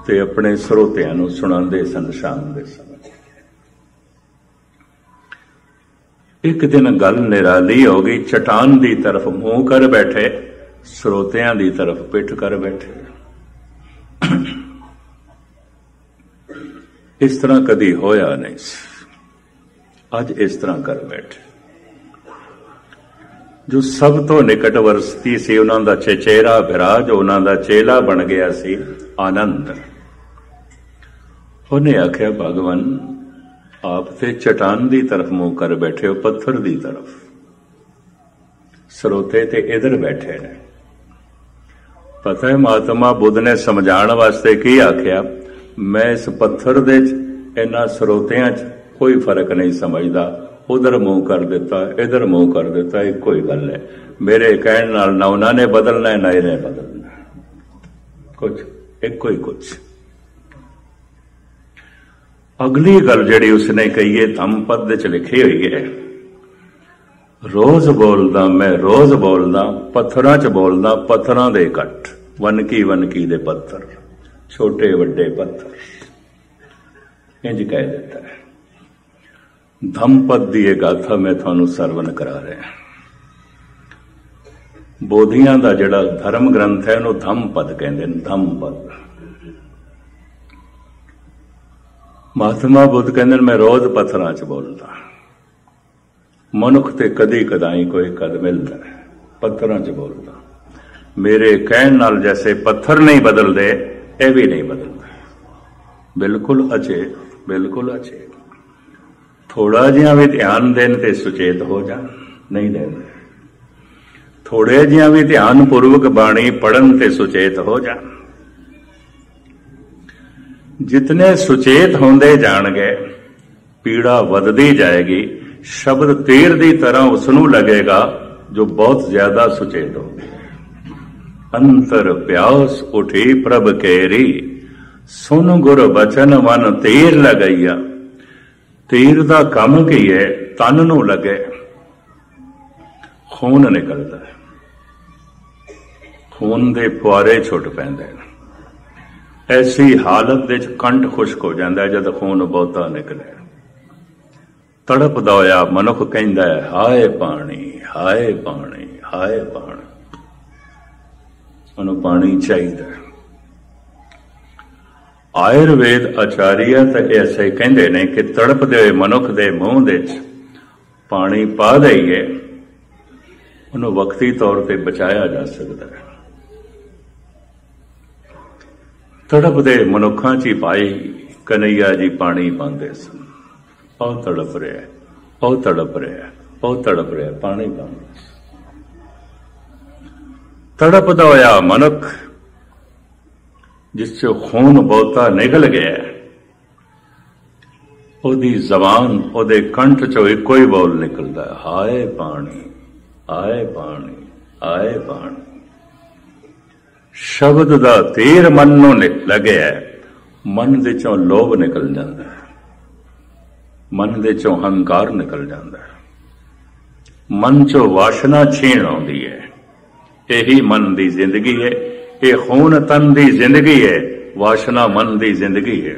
ते अपने ਸਰੋਤਿਆਂ ਨੂੰ सुणांदे सन शाम दे समय। एक दिन गल निराली हो गई, चट्टान दी तरफ मुंह कर बैठे, ਸਰੋਤਿਆਂ दी तरफ पिठ कर बैठे। इस तरह कदी होया नहीं। अज इस तरह कर बैठे। जो सब तो निकटवर्ती सी उन्हां दा चचेरा भरा, जो उन्हां दा चेला बन गया सी आनंद, उन्हें आख्या भगवान आप ते चट्टान की तरफ मुंह कर बैठे हो, पत्थर की तरफ, सरोते ते इधर बैठे ने। पता है महात्मा बुद्ध ने समझाने वास्ते की आख्या, मैं इस पत्थर दे इन्हां सरोतियां च कोई फर्क नहीं समझदा, उधर मुंह कर दिता इधर मुंह कर दिता, एक कोई गल है। मेरे कहने नाल ना उन्होंने बदलना है ना इन्हें बदलना, कुछ एक कोई कुछ। अगली गल जिहड़ी उसने कही है धम्म पद च लिखी हुई है, रोज बोलदा मैं रोज बोलदा, पत्थरां च बोलदा पत्थरां दे इकट्ठ, वनकी दे पत्थर, छोटे वड्डे पत्थर, इंज कह देता है। धम्मपद की यह गाथा मैं थानू सरवण करा रहा। बोधियां दा जिहड़ा धर्म ग्रंथ है उन्होंने धम्मपद कहते हैं। धम्मपद महात्मा बुद्ध कहते मैं रोज पत्थरां च बोलदा, मनुख ते कदी कदाई कोई कद मिलता है, पत्थरां च बोलदा। मेरे कहण नाल जैसे पत्थर नहीं बदलते, यह भी नहीं बदलता, बिल्कुल अचे, बिल्कुल अचे। थोड़ा जिहा भी ध्यान देन ते सुचेत हो जान, नहीं देंदे। थोड़े जिहा भी ध्यान पूर्वक बाणी पढ़न ते सुचेत हो जान। जितने सुचेत होंदे जाणगे पीड़ा वधदी जाएगी। शब्द तीर दी तरह उसनू लगेगा जो बहुत ज्यादा सुचेत हो गया। अंतर प्यास उठी प्रभ केरी, सुन गुर बचन मन तीर लगैया। तीर दा काम की है, तन नू लगे खून निकलता है, खून दे फुआरे छुट पैंदे। ऐसी हालत दे कंठ खुश्क हो जाता है जब खून बहुता निकले। तड़पदा होया मनुख कहंदा है हाय पानी, हाय पानी, हाय पानी। उन्हें पानी चाहिए। आयुर्वेद आचार्य तो ऐसे कहते ने कि तड़पदे होए मनुख दे मूंह दे पानी पा दईए, उन्हें वक्ती तौर पर बचाया जा सकता है। तड़पदे मनुखा च पाई कन्हैया जी पानी पाते सन। औ तड़प रहा, औ तड़प रहा, औ तड़प रहा, पानी पाते। तड़पदा होया मनुख जिससे खून बहुता निकल गया, ओदी जबान ओदे कंठ चो इको ही बोल निकलता है हाय पानी, हाय पानी, हाय पानी। शब्द दा तीर मन नूं लगे है, मन दे चों लोभ निकल जाता है, मन दे चों हंकार निकल जाता है, मन चो वासना छीण आउंदी है। यही मन दी जिंदगी है। ये खून तन दी जिंदगी है, वासना मन दी जिंदगी है।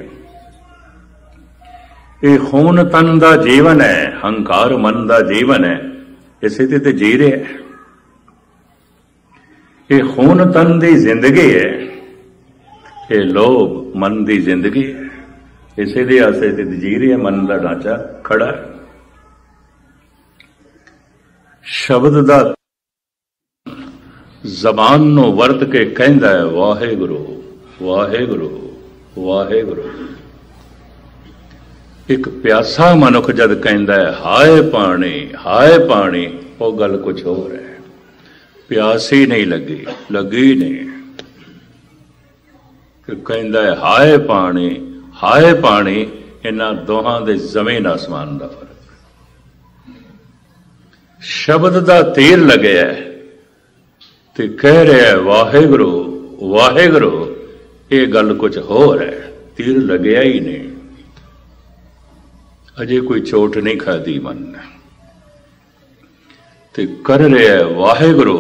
ये खून तन दा जीवन है, हंकार मन दा जीवन है, इसे ते जी रहे है। ये खून तन दी जिंदगी है, ये लोभ मन दी जिंदगी है, इसे दे आसे ते जी रहे है। मन दा ढांचा खड़ा है। शब्द दा जबान नो वरत के कहंदा है वाहेगुरु, वाहेगुरु, वाहेगुरु। एक प्यासा मनुख जद कहंदा है हाय पानी, हाय पानी, वो गल कुछ होर है। प्यास ही नहीं लगी, लगी नहीं। कहंदा है हाय पानी, हाय पानी, इन्हां दोहां दे जमीन आसमान दा फर्क। शब्द दा तीर लगे है ते कह रहे है वाहेगुरु, वाहेगुरु, ये गल कुछ होर है। तीर लगया ही नहीं, अजे कोई चोट नहीं खादी मन ने, ते कर रहे है वाहेगुरु,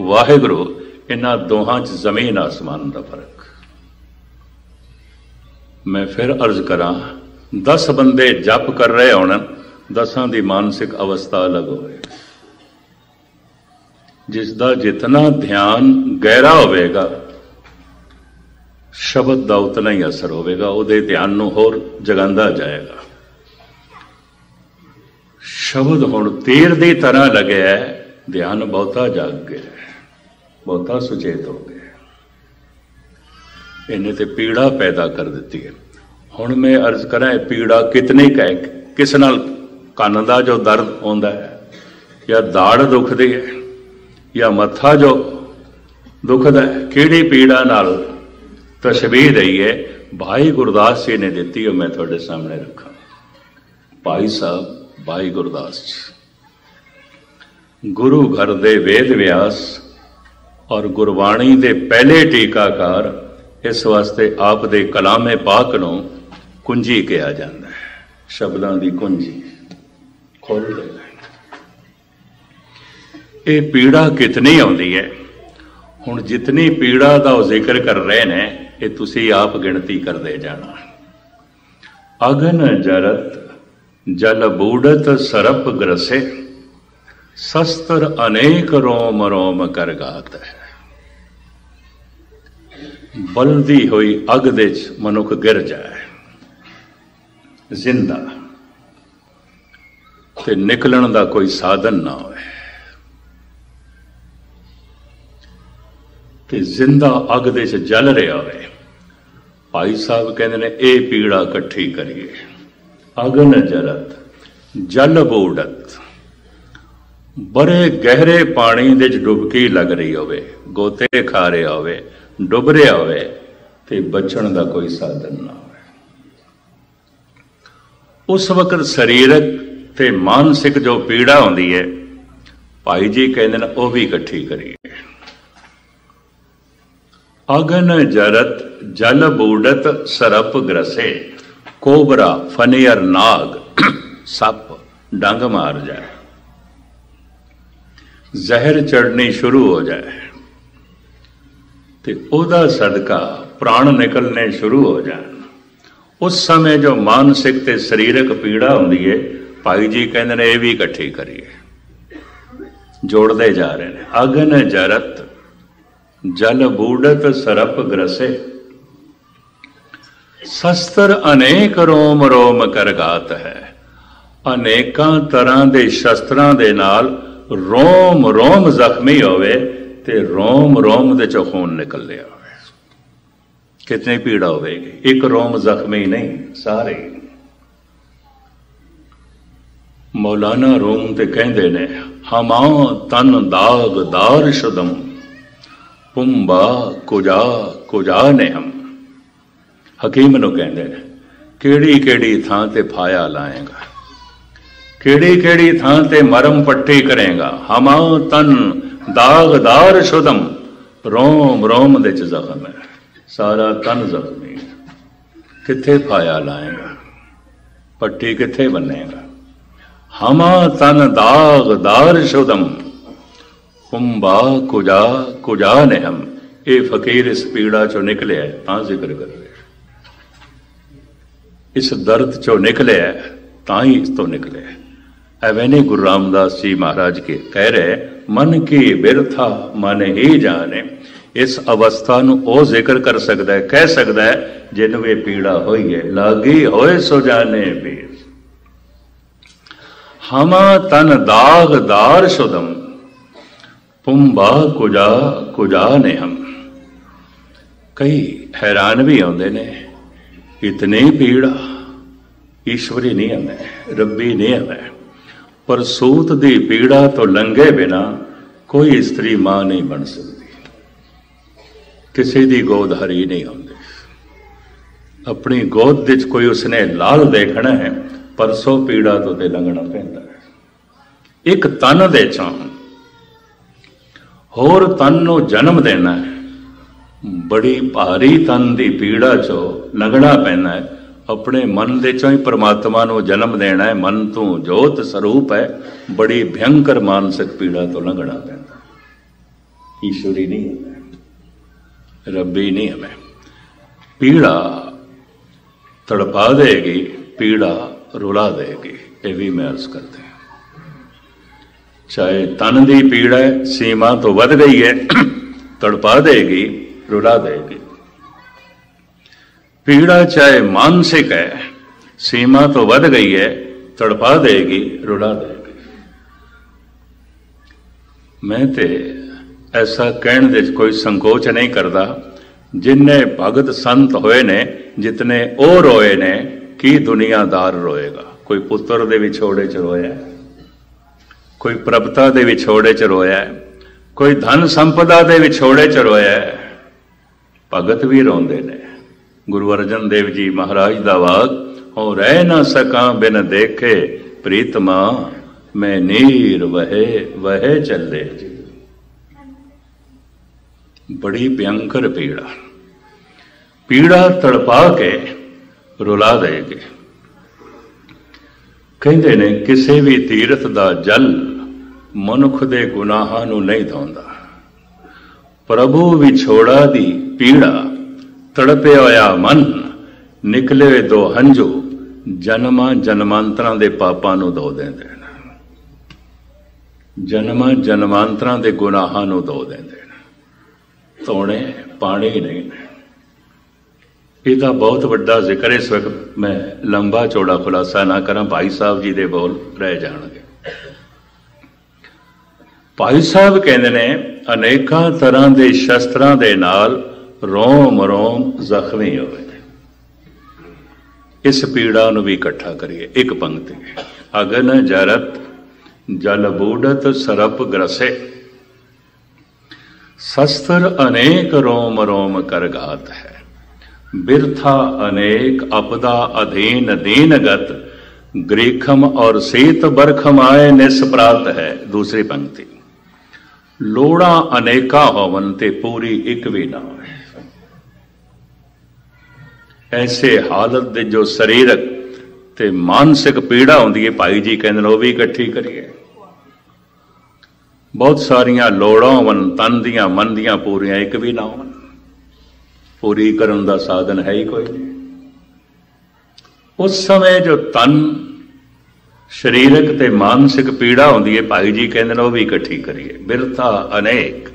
वाहेगुरु। इन्हां दोहां च जमीन आसमान दा फर्क। मैं फिर अर्ज करा, 10 बंदे जप कर रहे होने, 10 दी मानसिक अवस्था अलग होए। जिसका जितना ध्यान गहरा होगा, शब्द का उतना ही असर होगा, उहदे ध्यान नूं होर जगांदा जाएगा। शब्द हुण तीर की तरह लगे, ध्यान बहुता जाग गया, बहुता सुचेत हो गया, इन्हें तो पीड़ा पैदा कर दी है। हुण मैं अर्ज करा पीड़ा कितनी कह किस नाल कन का जो दर्द होंदा है, या दाड़ दुखदी है, या मत्था जो दुखदा है, किहड़ी पीड़ा नाल तशबीह दई है भाई गुरदास जी ने दी है। मैं थोड़े सामने रखा भाई साहब भाई गुरदास जी गुरु घर दे वेद व्यास और गुरबाणी दे पहले टीकाकार, इस वास्ते आप दे कलामे पाक नूं कुंजी कहा जाता है, शब्दां दी कुंजी खोल देना। ये पीड़ा कितनी आउंदी है, हुण जितनी पीड़ा का वो जिक्र कर रहे हैं ये तुसी आप गिनती करते जाना। अगन जरत जल बूढ़त सरप ग्रसे, शस्त्र अनेक रोम रोम कर गात है। बलदी हुई अग दे मनुख गिर जाए जिंदा ते निकलन का कोई साधन ना होए, ते जिंदा अग दे जल रहा होए, भाई साहब कहते ने ये पीड़ा कट्ठी करिए। अगन जरत जल बूढ़त, बड़े गहरे पानी दे डुबकी लग रही होवे, गोते खा रहा होवे, डुब रहा होवे, ते बचण का कोई साधन ना होवे। उस वक्त शरीरक ते मानसिक जो पीड़ा होंदी है, भाई जी कहते हैं वह भी इकट्ठी करिए। अगन जरत जल बूढ़त सरप ग्रसे, कोबरा फनियर नाग सप डंग मार जाए, जहर चढ़नी शुरू हो जाए, ते ओदा सदका प्राण निकलने शुरू हो जाए। उस समय जो मानसिक ते शरीरक पीड़ा होंदी है, भाई जी कहते हैं ये भी इकट्ठी करिए, जोड़ते जा रहे हैं। अगन जरत जल बूढ़त सरप ग्रसे, शस्त्र अनेक रोम रोम कर गात है। अनेकां तरह के शस्त्रां दे नाल रोम रोम जख्मी होवे ते रोम रोम दे चों खून निकल लिया होवे, कितनी पीड़ा होवेगी। एक रोम जख्मी नहीं, सारे। मौलाना रूम ते कहंदे ने हमा तन दाग दार शुदम, पुंबा कुजा कुजा ने हम। हकीम नूं कहंदे ने केड़ी केड़ी थां ते फाया लाएगा, केड़ी केड़ी थां ते मरम पट्टी करेगा। हमा तन दागदार शुदम, रोम रोम दे च जख्म है, सारा तन जख्मी है, किथे फाया लाएगा, पट्टी किथे बनेगा। हमा तन दागदार शुदम, कुंबा कुजा कुजा ने हम। ये फकीर इस पीड़ा चो निकले है, ता जिक्र कर रहे, इस दर्द चो निकले है, ता ही इस तो निकले। एवं गुरु रामदास जी महाराज के कह रहे, मन की बिरथा मन ही जाने। इस अवस्था नूं ओ जिक्र कर सकता है, कह सकता है जिन्हों ये पीड़ा हुई है। लागी होए सो जाने पीर, हमा तन दागदार शुदम, पुंबा कुजा कुजा ने हम। कई हैरान भी आते ने, इतनी पीड़ा ईश्वरी नहीं हमें, रब्बी नहीं हमें। पर सूत दी पीड़ा तो लंघे बिना कोई स्त्री मां नहीं बन सकती, किसी दी गोद हरी नहीं होंदी। अपनी गोद विच कोई उसने लाल देखना है, पर सौ पीड़ा तो ते लंघना पैंदा है। एक तन दे चों होर तन नूं जन्म देना है, बड़ी भारी तन की पीड़ा चो लंघना पैना है। अपने मन दे चों ही परमात्मा नूं जन्म देना है। मन तू जोत स्वरूप है, बड़ी भयंकर मानसिक पीड़ा तो लंघना पैंदा। ईश्वरी नहीं हमें, रब्बी नहीं हमें। पीड़ा तड़पा देगी, पीड़ा रुला देगी, ये भी मैं अर्ज करते हैं। चाहे तन की पीड़ा है, सीमा तो वध गई है, तड़पा देगी, रुला देगी। पीड़ा चाहे मानसिक है, सीमा तो वध गई है, तड़पा देगी, रुला देगी। मैं तो ऐसा कहने दे कोई संकोच नहीं करता, जिन्ने भगत संत होए ने जितने ओ रोए ने की दुनियादार रोएगा। कोई पुत्र दे विछोड़े च रोया, कोई प्रभता दे विछोड़े च रोया, कोई धन संपदा दे विछोड़े च रोया, भगत भी रोंदे ने। गुरु अर्जन देव जी महाराज दा वाक, हो रह ना सका बिन देखे प्रीतमा, मैं नीर वहे वहे चले जी। बड़ी भयंकर पीड़ा, पीड़ा तड़पा के रुला देगी। कहते ने किसी भी तीरथ दा जल मनुख दे गुनाहां नूं नहीं धोंदा। प्रभु विछोड़ा दी पीड़ा तड़पे होया मन, निकले दो हंजू जन्मां जन्मांतरां दे पापां नूं धो देंदे ने। जन्मां जन्मांतरां दे गुनाहां नूं धो देंदे ने, धोने पानी नहीं ने। इसका बहुत बड़ा जिक्र इस वक्त मैं लंबा चौड़ा खुलासा ना करा, भाई साहब जी दे बोल रह जाणगे। भाई साहब कहते ने अनेकां तरह के शस्त्रां दे नाल रोम रोम जख्मी होवे। इस पीड़ा नूं भी इकट्ठा करिए। एक पंक्ति, अगन जरत जल बूढ़त सरप ग्रसे, शस्त्र अनेक रोम रोम कर घात है, बिरथा अनेक अपदा अधीन दीनगत, ग्रीखम और शीत बरखम आए निष्प्रात है। दूसरी पंक्ति, लोड़ा अनेका होवन ते पूरी एक भी ना हो। ऐसे हालत दे जो शरीरक ते मानसिक पीड़ा होंदी है, भाई जी कहते वो भी इकट्ठी करिए। बहुत सारियां लोड़ां होवन तन दियां मन दियां पूरियां, एक भी ना होवन। पूरी करन दा साधन है ही कोई नहीं। उस समय जो तन शरीरक ते मानसिक पीड़ा होंदी है, भाई जी कहते वो भी इकट्ठी करिए। बिरथा अनेक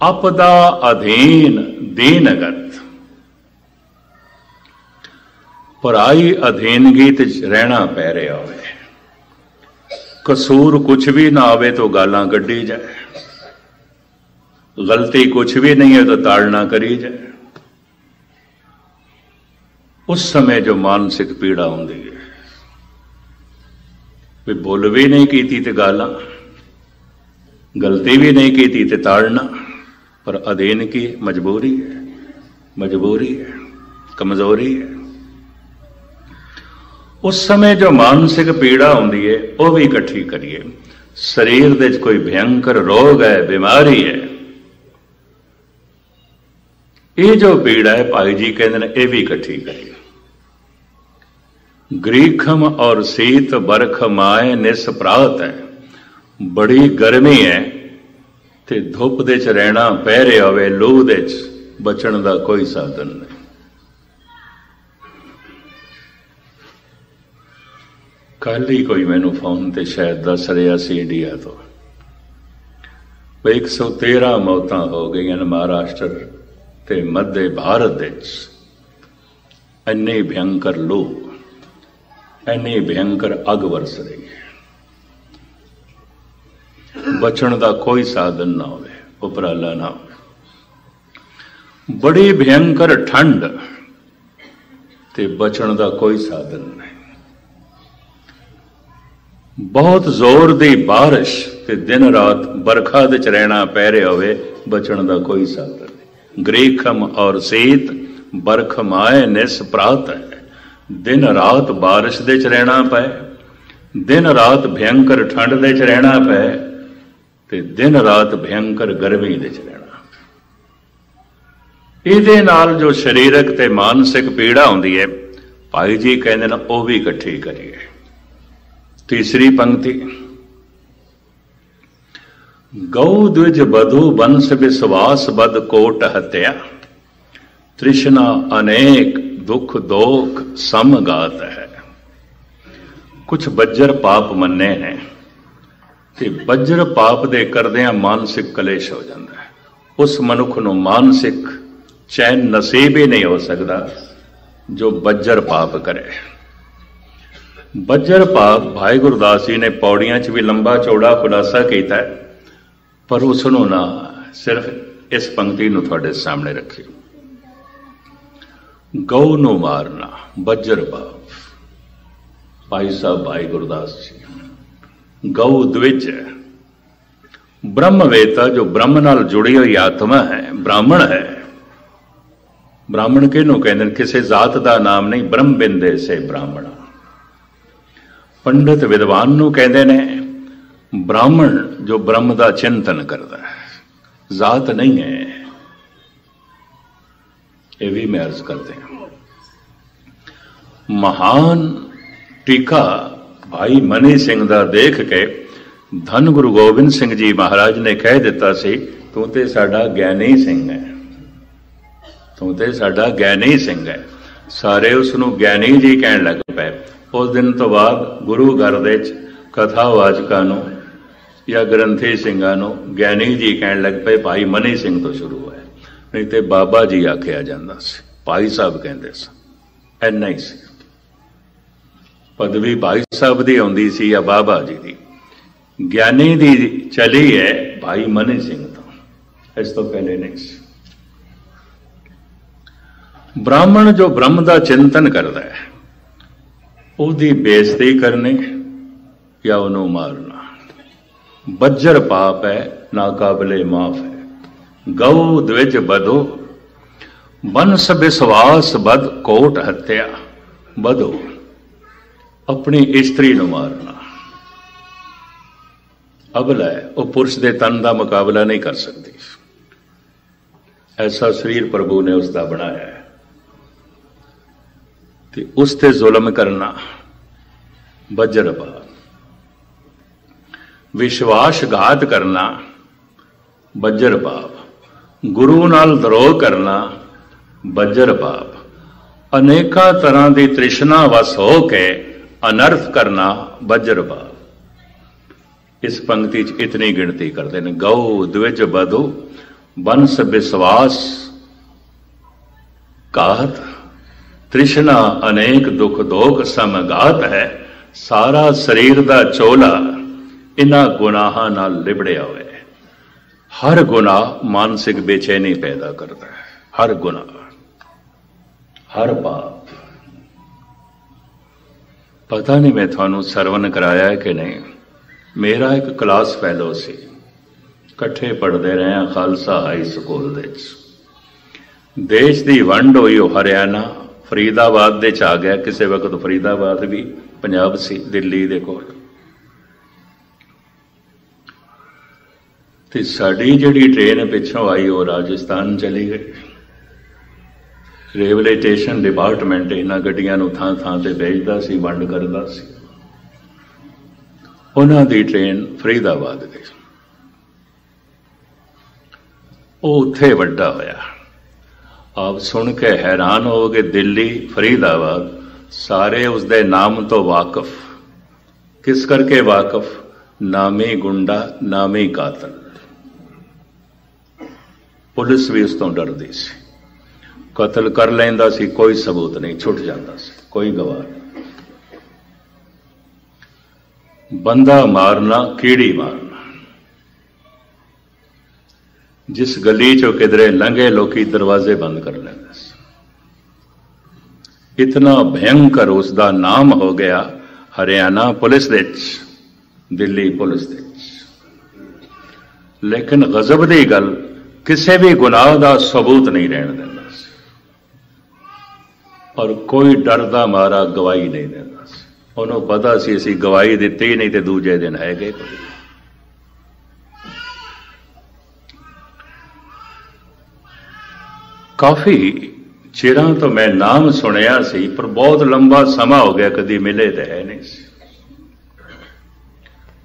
अपदा अधीन दीनगत, पराई अधीनगी ते रहना पै रहा हो। कसूर कुछ भी ना आवे तो गालां कड्ढी जाए, गलती कुछ भी नहीं है तो ताड़ना करी जाए। उस समय जो मानसिक पीड़ा होंदी है, भी भुल भी नहीं की ते गालां, गलती भी नहीं की ते ताड़ना, पर अधीन की मजबूरी है, मजबूरी है, कमजोरी है। उस समय जो मानसिक पीड़ा होंदी है वह भी इकट्ठी करिए। शरीर दे कोई भयंकर रोग है, बीमारी है, ये जो पीड़ा है भाई जी कहते हैं ये भी इकट्ठी करिए। ग्रीखम और शीत बरखम आए निष्प्रात है, बड़ी गर्मी है ते धुप दे च रहना पै रहा होवे, लू दे च बचण दा कोई साधन नहीं। कल ही कोई मैनू फोन ते शायद दस रहा सी इंडिया तो 113 मौतां हो गई महाराष्ट्र ते मध्य भारत इन्नी भयंकर लू, इन्नी भयंकर अग वरस रही है, बचण का कोई साधन ना हो, उपराला ना हो। बड़ी भयंकर ठंड ते बचण का कोई साधन नहीं। बहुत जोर दी बारिश ते दिन रात बरखा दे च रहना पै रहा होवे, बचण का कोई साधन नहीं। ग्रीखम और शीत बरखम आए निष्प्रात है, दिन रात बारिश दे च रहना पै, दिन रात भयंकर ठंड दे च रहना पै, ते दिन रात भयंकर गर्मी दे च रहना। इहदे नाल जो शरीरक ते मानसिक पीड़ा होंदी है, भाई जी कहते हैं वह भी इकट्ठी करिए। तीसरी पंक्ति, गौ द्विज बधु वंश विश्वास बद कोट हत्या, तृष्णा अनेक दुख दोख समगात है। कुछ बज्जर पाप मन्ने हैं ते बज्जर पाप दे करदियां मानसिक कलेश हो जाता है। उस मनुख नूं मानसिक चैन नसीब ही नहीं हो सकता जो बज्जर पाप करे। बज्जर पाप भाई गुरदास जी ने पौड़ियां च भी लंबा चौड़ा खुलासा किया है। पर उसनों ना सिर्फ इस पंक्ति नूं तुहाडे सामने रखी। गऊ नूं मारना बज्जर पाप। भाई साहब भाई गुरदास जी, गऊ द्विज है। ब्रह्मवेता जो ब्रह्म नाल जुड़ी हुई आत्मा है, ब्राह्मण है। ब्राह्मण किहनूं कहंदे ने? किसी जात का नाम नहीं, ब्रह्म बिंदे से ब्राह्मण। पंडित विद्वान नूं कहंदे ने ब्राह्मण जो ब्रह्म का चिंतन करता है, जात नहीं है। ये भी मैं अर्ज करते हैं। महान टीका भाई मनी सिंह का देख के धन गुरु गोबिंद सिंह जी महाराज ने कह दिता सी, तू ते साडा ज्ञानी सिंह है, तू ते साडा ज्ञानी सिंह है। सारे उसनों ज्ञानी जी कहन लग पे। उस दिन तो बाद गुरु घर दे कथावाचकां नूं या ग्रंथी सिंघां नूं ज्ञानी जी कहन लग पे। भाई मनी सिंह तो शुरू है, नहीं तो बाबा जी आखिया जांदा सी, भाई साहब कहंदे सी, इन्ना ही सी। पदवी भाई साहब दी आउंदी सी या बाबा जी दी। ज्ञानी दी चली है भाई मनी सिंह तो, इस तो पहले नहीं सी। ब्राह्मण जो ब्रह्म का चिंतन करता है, उसकी बेइज्जती करनी या उन्होंने मारना बज्जर पाप है, नाकाबिले माफ है। गऊ द्विज बधो वंश विश्वास बद कोट हत्या बधो। अपनी स्त्री नूं मारना अबला है, वह पुरुष के तन का मुकाबला नहीं कर सकती। ऐसा शरीर प्रभु ने उसका बनाया है। ते उस ते जुल्म करना बज्जर पाप। विश्वासघात करना बज्जर पाप। गुरु नाल द्रोह करना बज्जर पाप। अनेका तरह की तृष्णा वस हो के अनर्थ करना बज्जर पाप। इस पंक्ति च इतनी गिनती करते हैं। गौ द्विज बधो वंश विश्वास घात तृष्णा अनेक दुख दोख समघात है। सारा शरीर का चोला इन्हां गुनाहां नाल लिबड़िया हुआ है। हर गुनाह मानसिक बेचैनी पैदा करता है। हर गुनाह, हर पाप। पता नहीं मैं थानू सरवण कराया है कि नहीं। मेरा एक क्लास फैलो सी, कट्ठे पढ़ते रहे हैं खालसा हाई स्कूल दे। देश की वंड हुई हरियाणा फरीदाबाद दे च आ गया। किसी वक्त फरीदाबाद भी पंजाब सी, दिल्ली दे कोल। ते साडी जिहड़ी ट्रेन पिछों आई वो राजस्थान चली गई। रेवलेटेशन डिपार्टमेंट इन्हां गड्डियां नूं थां थां ते भेजदा सी, वंड करदा सी। उन्हां दी ट्रेन फरीदाबाद गई। वो उत्थे वड्डा होया। आप सुन के हैरान हो गए। दिल्ली फरीदाबाद सारे उसदे नाम तो वाकफ। किस करके वाकफ? नामी गुंडा, नामी कातल। पुलिस भी उस तो डरदी सी। कतल कर लैंदा सी, कोई सबूत नहीं, छुट जाता सी, कोई गवाह नहीं। बंदा मारना, कीड़ी मारना। जिस गली चो किधरे लंघे लोकी दरवाजे बंद कर लेंगे। इतना भयंकर उसका नाम हो गया हरियाणा पुलिस दे, दिल्ली पुलिस दे। लेकिन गजब की गल, किसी भी गुनाह का सबूत नहीं रहने देता और कोई डर का मारा गवाही नहीं देता। उन्होंने पता सी असी गवाही दिती ही नहीं तो दूजे दिन है गए। काफी चिरां तो मैं नाम सुनिया सी, पर बहुत लंबा समा हो गया कदी मिले तो है नहीं सी।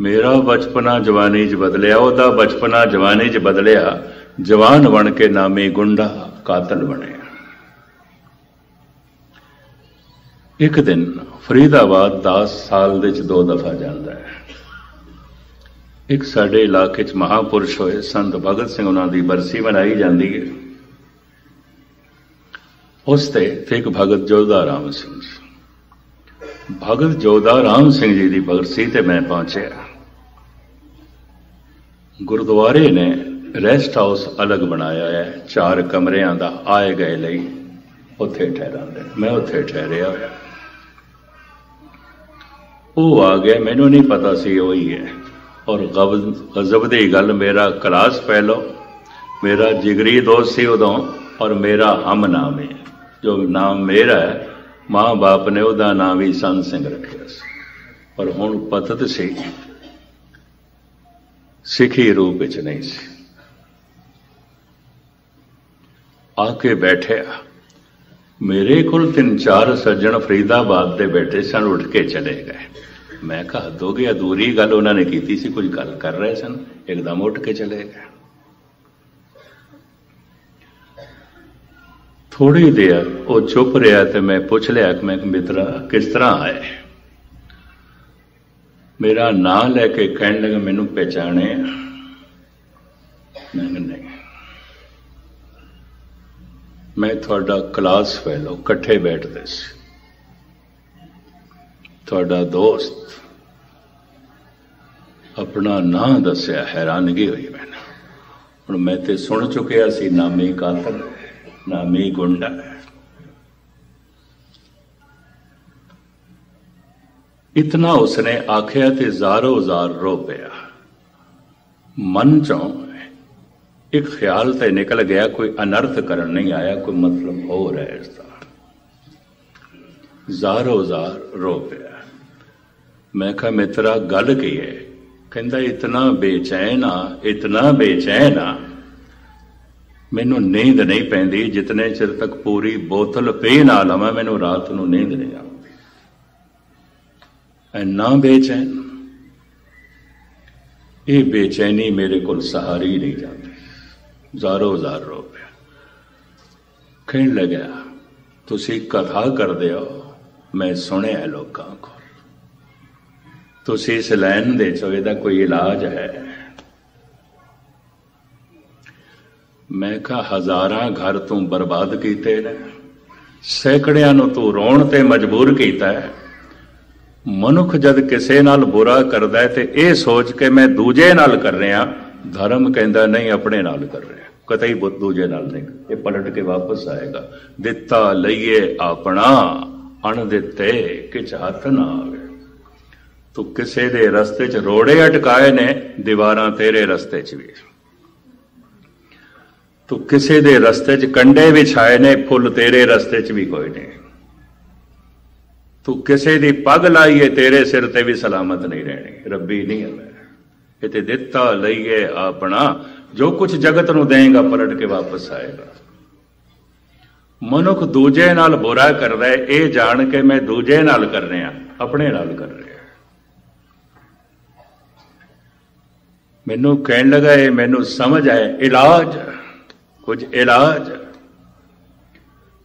मेरा बचपना जवानी च बदलिया, ओदा बचपना जवानी च बदलिया। जवान बन के नामी गुंडा कातल बने। एक दिन फरीदाबाद 10 साल दे 2 दफा जाता है। एक साडे इलाके च महापुरुष होए संत भगत सिंह, उन्हां दी बरसी मनाई जाती है। उसते एक भगत जोधा राम सिंह जी। भगत जोधा राम सिंह जी की बरसी ते मैं पहुंचा। गुरुद्वारे ने रेस्ट हाउस अलग बनाया है, 4 कमरियां दा आए गए लई उत्थे ठहरांदे। मैं उत्थे ठहरिया होया, वो आ गया, मैनू नहीं पता सी वही है। और गजब दी गल, मेरा क्लास फेलो, मेरा जिगरी दोस्त सी उदों, और मेरा हम नाम है, जो नाम मेरा है माँ बाप ने उदा नाम ही संत सिंह रखिया सी, पर हुण पतत सी सिखी रूप विच नहीं सी। आके बैठे, मेरे कोल 3-4 सज्जन फरीदाबाद दे बैठे सन, उठ के चले गए। मैं कहा हद हो गया, दूरी गल उन्होंने की सी, कुछ गल कर रहे सन, एकदम उठ के चले गए। थोड़ी देर वो चुप रहा तो मैं पूछ लिया कि मैं मित्रा किस तरह आए। मेरा नाम लैके कहने लगे मैनू पहचाने? मैं नहीं, मैं थोड़ा क्लास फेलो, कट्ठे बैठते सी, थोड़ा दोस्त। अपना नाम दसिया, हैरानगी हुई मैंने। हुण मैं ते सुन चुकिया सी, नामी कातल, नामी गुंडा है। इतना उसने आख्या ते ज़ारो ज़ार रो पिया। मन चों एक ख्याल ते निकल गया, कोई अनर्थ करन नहीं आया, कोई मतलब हो रहा है इसका। ज़ारो ज़ार रो पिया। मैं कहा मित्रा गल की है? कहंदा इतना बेचैन आ, इतना बेचैन आ, मैनू नींद नहीं पैंदी, जितने चिर तक पूरी बोतल पी ना लवां मैनू रात नूं नींद नहीं आती। इन्ना बेचैन, ये बेचैनी मेरे को सहारी नहीं जाती। ज़ारो ज़ार रो पिया। कहन लग्या तुसी कथा करदे हो, मैं सुनिया लोकां को, तुसी इस लैन दे चो इहदा कोई इलाज है? मैं कहा हज़ारां घर तू बर्बाद कीते ने, सैकड़ियां नूं तू रोण ते मजबूर कीता है। मनुख जद किसे नाल बुरा करदा है ते ये सोच के मैं दूजे नाल कर रहा, धर्म कहंदा नहीं अपने नाल कर रहा, कतई दूजे नाल नहीं, ये पलट के वापस आएगा। दिता लईए अपना, अण दिते किछ हथ ना आवे। तू किसे दे रस्ते च रोड़े अटकाए ने, दीवारां तेरे रस्ते च भी। तू किसे दे रस्ते च कंडे विछाए ने, फुल तेरे रस्ते च भी कोई नहीं। तू किसे दी पग लाई है, तेरे सिर ते भी सलामत नहीं रहनी। रब्बी नहीं है मैं, इते दिता लईए अपना, जो कुछ जगत नूं देंगा पलट के वापस आएगा। मनुख दूजे नाल बुरा करदा है, ये जान के मैं दूजे नाल कर रहा, अपने नाल कर रहा। मैनू कहन लगा ये मैनू समझ आए, इलाज कुछ इलाज।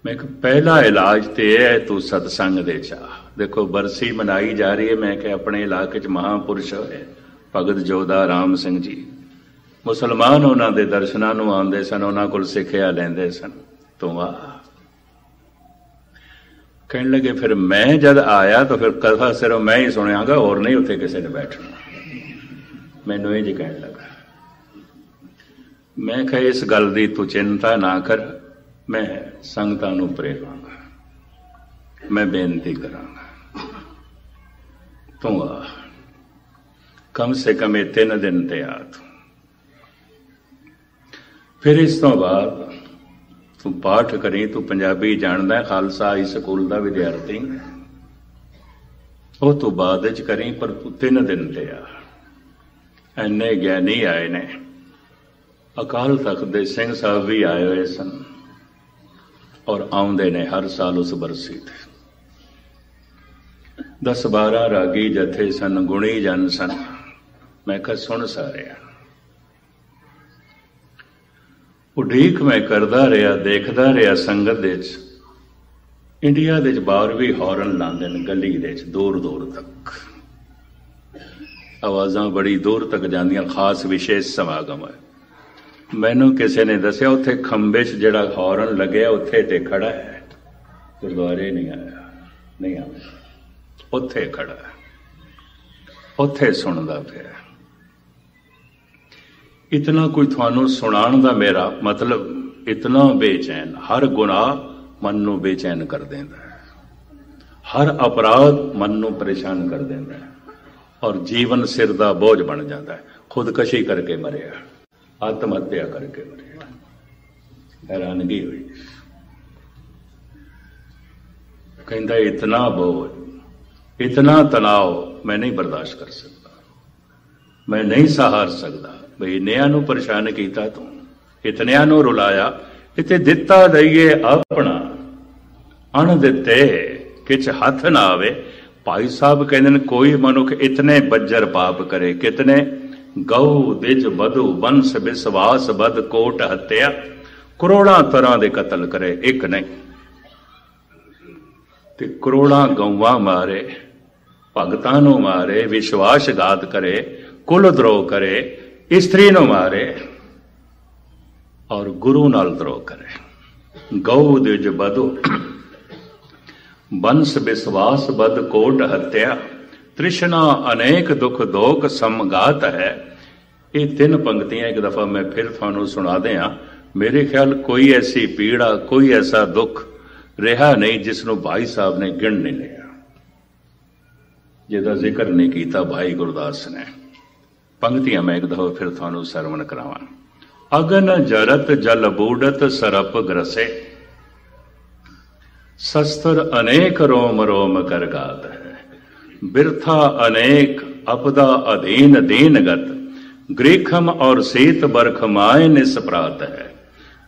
मैं पहला इलाज तो यह है तू सतसंग दे चाह। देखो बरसी मनाई जा रही है, मैं कि अपने इलाके च महापुरुष होए भगत जोधा राम सिंह जी, मुसलमान उन्होंने दे दर्शनां नूं आउंदे सन, उन्हां कोल सिੱਖਿਆ लैंदे सन। तो वाह कहने लगे फिर मैं जद आया तो फिर कथा सिर्फ मैं ही सुनियागा, और नहीं उत्थे किसी ने बैठना। मैनू इंज कहने लगा। मैं कहा इस गल की तू चिंता ना कर, मैं संगतां नूं प्रेरांगा, मैं बेनती करांगा, तू आ कम से कम 3 दिन ते आ तू। फिर इस तो बाद तू पाठ करी, तू पंजाबी जानदा है, खालसा हाई स्कूल का विद्यार्थी, वो तू बाद च करी, पर तू 3 दिन ते आ। इन्ने ज्ञानी आए ने, अकाल तख्त दे सिंह साहब भी आए हुए सन, और आउंदे ने हर साल उस बरसी ते। 10-12 रागी जथे सन, गुणी जन सन। मैं कहा सुन सारे, उड़ीक मैं करदा रहा, देखदा रहा संगत दे इंडिया दे बाहर भी हॉर्न लांदे ने गली दे दूर दूर तक, आवाज़ां बड़ी दूर तक जांदियां, खास विशेष समागम है। मैनू किसी ने दसिया उत्थे खंबे च जिहड़ा हॉर्न लग्या उत्थे ते खड़ा है, गुरुद्वारे नहीं आया, नहीं आया, उत्थे खड़ा है, उत्थे सुनदा पिया। इतना कोई थानू सुनाण दा मेरा मतलब इतना बेचैन, हर गुनाह मन नू बेचैन कर देंदा है, हर अपराध मन नू परेशान कर देंदा है और जीवन सिर दा बोझ बन जाता है। खुदकशी करके मरिया, आत्म हत्या करके मरिया। हैरानगी हुई, कहता इतना बोझ, इतना तनाव मैं नहीं बर्दाश्त कर सकता, मैं नहीं सहार सकता। बई इन्नियां नू परेशान किया तू, इतनियां नू रुलाया, इते दिता दईए अपना अण दिते किच हथ ना आवे। भाई साहब कहते कोई मनुख इतने बज्जर पाप करे, कितने गऊ दिज बधु वंश विश्वास बद कोट हत्या, करोड़ा तरह के कतल करे, एक नहीं ते करोड़ा गौवा मारे, भगतां नू मारे, विश्वासघात करे, कुल द्रोह करे, स्त्री नू मारे और गुरु नाल द्रोह करे। गऊ दिज बधु वंश विश्वास बद कोट हत्या, तृष्णा अनेक दुख दोख समगात है। ये तीन पंक्तियां एक दफा मैं फिर थानू सुना दें। मेरे ख्याल कोई ऐसी पीड़ा, कोई ऐसा दुख रहा नहीं जिसनों भाई साहब ने गिण नहीं लिया, जिसका जिक्र नहीं किया भाई गुरदास ने। पंक्तियां मैं एक दफा फिर थानू सरवण करावां। अगन जरत जल बूडत सरप ग्रसे, शस्त्र अनेक रोम रोम कर गात है। बिरथा अनेक अपदा अधीन दीनगत, ग्रीखम और शीत बरख माय निस्प्रात है।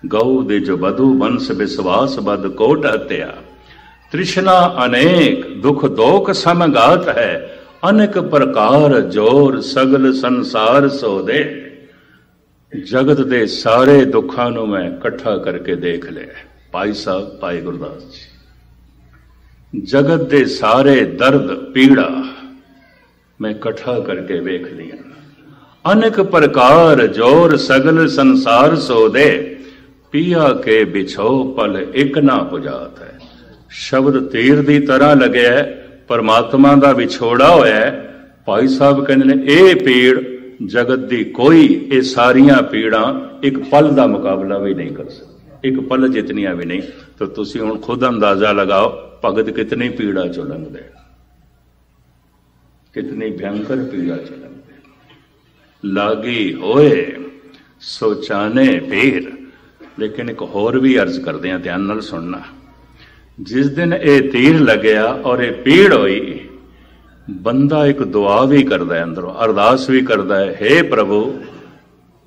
गौ दिज बधु वंश विश्वास बद कोट हत्या, तृष्णा अनेक दुख दोख समगात है। अनेक प्रकार जोर सगल संसार सो दे, जगत दे सारे दुखा नू मैं कट्ठा करके देख लिया। भाई साहब भाई गुरदास जी, जगत दे सारे दर्द पीड़ा मैं कट्ठा करके वेख लिया। अनेक प्रकार जोर सगल संसार सो दे, पिया के बिछो पल एक ना पुजात है। शब्द तीर दी तरह लगे है, परमात्मा का विछोड़ा होया है। भाई साहब कहते ने ये पीड़ जगत दी कोई, ये सारियां पीड़ा एक पल का मुकाबला भी नहीं कर सकती, एक पल जितनियां भी नहीं। तो तुसी हुण खुद अंदाजा लगाओ भगत कितनी पीड़ा चो लंघदे, कितनी भयंकर पीड़ा चो लंघदे। लागी होए सोचाने पीर। लेकिन एक होर भी अर्ज करते हैं, ध्यान नाल सुनना। जिस दिन ये तीर लगया और ये पीड़ हुई, बंदा एक दुआ भी करता है, अंदरों अरदास भी करता है, हे प्रभु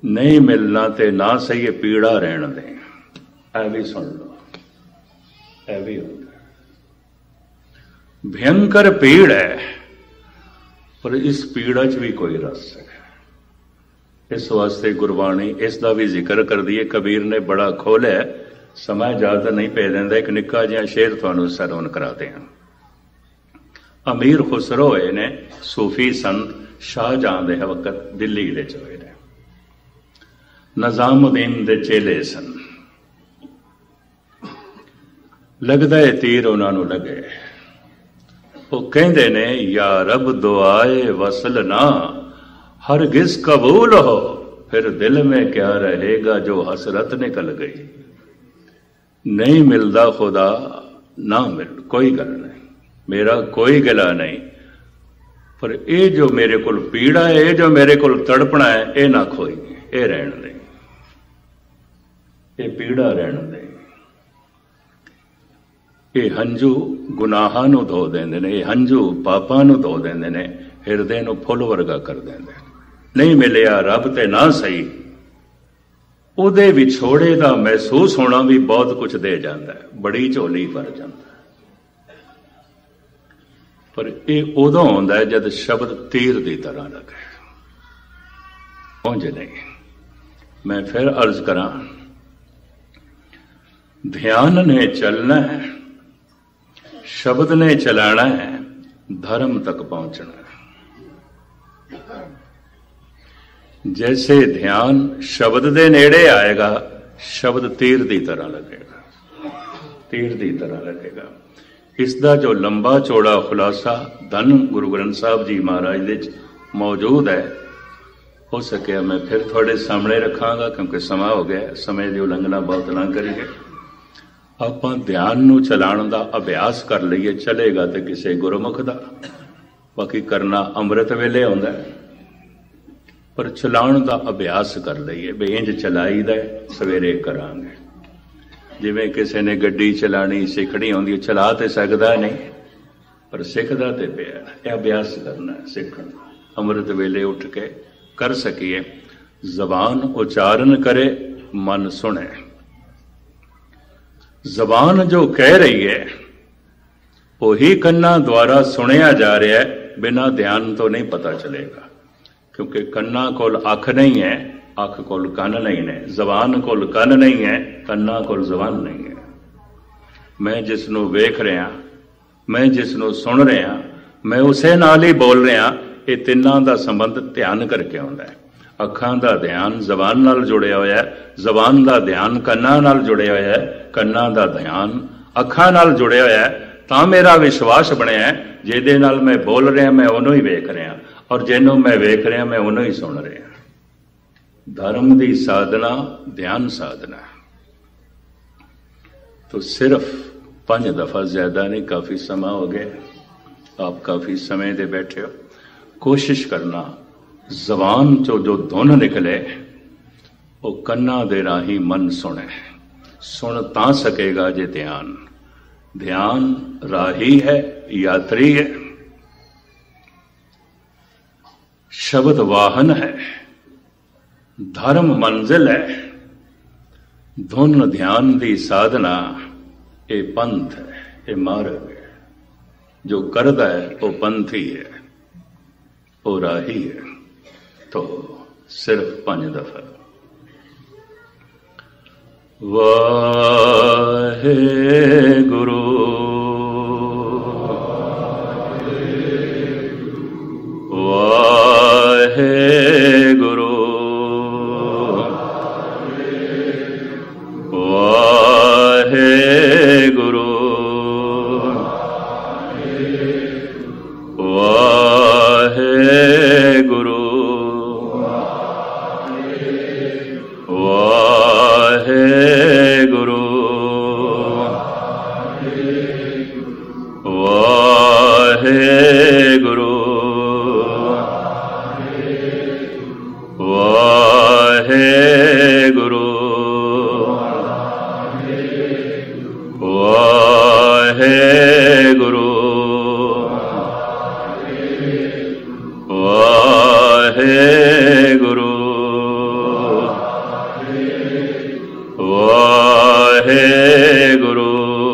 नहीं मिलना ते ना सही ये पीड़ा रहन दे। ऐ भी सुन लो, ऐ भी होता है। भयंकर पीड़ है, पर इस पीड़ा च भी कोई रस है। इस वास्ते गुरबाणी इसका भी जिक्र कर दिए। कबीर ने बड़ा खोलिया, समय ज्यादा नहीं पे देंदा, एक निक्का जिहा शेर तुहानू सरवण कराते हैं। अमीर खुसरो होए ने सूफी संत शाहजहां दे वक्त दिल्ली दे होए ने। निजामुद्दीन दे चेले सन। लगदा है तीर उन्होंने लगे, वो कहंदे ने या रब दुआए वसल ना हरगिज कबूल हो, फिर दिल में क्या रहेगा जो हसरत निकल गई। नहीं मिलता खुदा ना मिल, कोई गल नहीं, मेरा कोई गिला नहीं, पर ये जो मेरे को पीड़ा है, ये जो मेरे को तड़पना है, ये ना खोई, ये रहन दे, ये पीड़ा रहन दे। ये हंझू गुनाहां नू धो देंदे ने, ये हंझू पापां नू धो देंदे ने, हिरदे नू फुल वर्गा कर देंदे। नहीं मिलिया रब ते ना सही, उहदे विछोड़े का महसूस होना भी बहुत कुछ दे जाता है, बड़ी झोली भर जाता है। पर यह उदों होंदा है जब शब्द तीर की तरह लगे, पहुंच नहीं। मैं फिर अर्ज करा, ध्यान ने चलना है, शब्द ने चलाना है, धर्म तक पहुंचना है। जैसे ध्यान शब्द दे नेड़े आएगा, शब्द तीर की तरह लगेगा, तीर की तरह लगेगा। इसका जो लंबा चौड़ा खुलासा धन गुरु ग्रंथ साहब जी महाराज दे मौजूद है, हो सके मैं फिर थोड़े सामने रखांगा, क्योंकि समा हो गया, समय की उलंघना बहुत ना करिए। ਆਪਾਂ ध्यान ਨੂੰ ਚਲਾਉਣ ਦਾ ਅਭਿਆਸ ਕਰ ਲਈਏ, ਚਲੇਗਾ ਤੇ ਕਿਸੇ ਗੁਰਮੁਖ ਦਾ, ਬਾਕੀ ਕਰਨਾ ਅੰਮ੍ਰਿਤ ਵੇਲੇ ਆਉਂਦਾ, ਪਰ ਚਲਾਉਣ ਦਾ ਅਭਿਆਸ ਕਰ ਲਈਏ ਵੀ ਇੰਜ ਚਲਾਈਦਾ, ਸਵੇਰੇ ਕਰਾਂਗੇ। ਜਿਵੇਂ ਕਿਸੇ ਨੇ ਗੱਡੀ ਚਲਾਣੀ ਸਿੱਖਣੀ ਆਉਂਦੀ, ਚਲਾ ਤੇ ਸਕਦਾ ਨਹੀਂ, ਪਰ ਸਿੱਖਦਾ ਤੇ ਪਿਆ। ਇਹ ਅਭਿਆਸ ਕਰਨਾ ਸਿੱਖਣ ਦਾ, ਅੰਮ੍ਰਿਤ ਵੇਲੇ ਉੱਠ ਕੇ ਕਰ ਸਕੀਏ। ਜ਼ਬਾਨ ਉਚਾਰਨ ਕਰੇ, ਮਨ ਸੁਣੇ। ਜ਼ਬਾਨ ਜੋ ਕਹਿ ਰਹੀ ਹੈ ਉਹੀ ਕੰਨਾਂ ਦੁਆਰਾ ਸੁਣਿਆ ਜਾ ਰਿਹਾ ਹੈ, ਬਿਨਾਂ ਧਿਆਨ ਤੋਂ ਨਹੀਂ ਪਤਾ ਚਲੇਗਾ। ਕਿਉਂਕਿ ਕੰਨਾਂ ਕੋਲ ਅੱਖ ਨਹੀਂ ਹੈ, ਅੱਖ ਕੋਲ ਕੰਨ ਨਹੀਂ ਨੇ, ਜ਼ਬਾਨ ਕੋਲ ਕੰਨ ਨਹੀਂ ਹੈ, ਕੰਨਾਂ ਕੋਲ ਜ਼ਬਾਨ ਨਹੀਂ ਹੈ। ਮੈਂ ਜਿਸ ਨੂੰ ਵੇਖ ਰਿਹਾ, ਮੈਂ ਜਿਸ ਨੂੰ ਸੁਣ ਰਿਹਾ, ਮੈਂ ਉਸੇ ਨਾਲ ਹੀ ਬੋਲ ਰਿਹਾ। ਇਹ ਤਿੰਨਾਂ ਦਾ ਸੰਬੰਧ ਧਿਆਨ ਕਰਕੇ ਆਉਂਦਾ ਹੈ। ਅੱਖਾਂ ਦਾ ਧਿਆਨ ਜ਼ਬਾਨ ਨਾਲ ਜੁੜਿਆ ਹੋਇਆ ਹੈ, ਜ਼ਬਾਨ ਦਾ ਧਿਆਨ ਕੰਨਾਂ ਨਾਲ ਜੁੜਿਆ ਹੋਇਆ ਹੈ, ਕੰਨਾਂ ਦਾ ਧਿਆਨ ਅੱਖਾਂ ਨਾਲ ਜੁੜਿਆ ਹੋਇਆ ਹੈ। ਤਾਂ ਮੇਰਾ ਵਿਸ਼ਵਾਸ ਬਣਿਆ ਹੈ, ਜਿਹਦੇ ਨਾਲ ਮੈਂ ਬੋਲ ਰਿਹਾ ਮੈਂ ਉਹਨੂੰ ਹੀ ਵੇਖ ਰਿਹਾ, ਔਰ ਜਿਹਨੂੰ ਮੈਂ ਵੇਖ ਰਿਹਾ ਮੈਂ ਉਹਨੂੰ ਹੀ ਸੁਣ ਰਿਹਾ। ਧਰਮ ਦੀ ਸਾਧਨਾ ਧਿਆਨ ਸਾਧਨਾ। तो सिर्फ 5 दफा, ज्यादा नहीं, काफी समा हो गया, आप काफी समय दे बैठे हो। कोशिश करना जबान चो जो धुन निकले वो कन्ना दे राही मन सुने। सुन ता सकेगा जे ध्यान। ध्यान राही है, यात्री है, शब्द वाहन है, धर्म मंजिल है। धुन ध्यान दी साधना ये पंथ है, ये मार्ग है। जो करदा है वो पंथी है, वो राही है। तो सिर्फ 5 दफा वाहे गुरु वाहे गुरु वाहे गुरु वाहे गुरु वाहे गुरु वाहे गुरु वाहे गुरु वाहे गुरु वाहे गुरु वाहे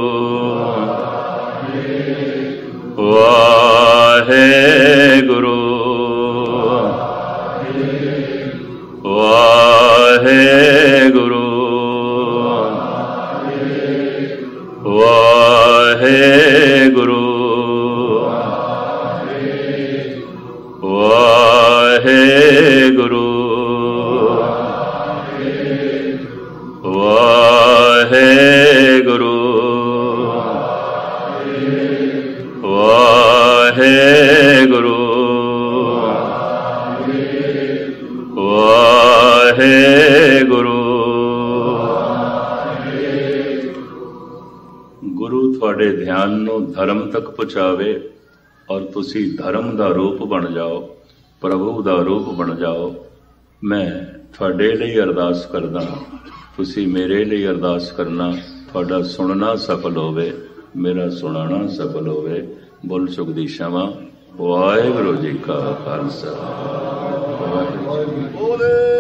गुरु वाहे गुरु वाहे गुरु वाहे गुरु वाहे गुरु वाहे गुरु वाहे गुरु वाहे गुरु। गुरु थोड़े ध्यान नूं धर्म तक पहुँचावे और तुसी धर्म दा रूप बन जाओ, प्रभु दा रूप बन जाओ। मैं थोड़े लिए अरदास करदा, तुसी मेरे लिए अरदास करना। थोड़ा सुनना सफल होवे, मेरा सुनाना सफल होवे। बोल सुखदी क्षमा। वाहिगुरू जी का खालसा, वाहिगुरू जी की फतेह।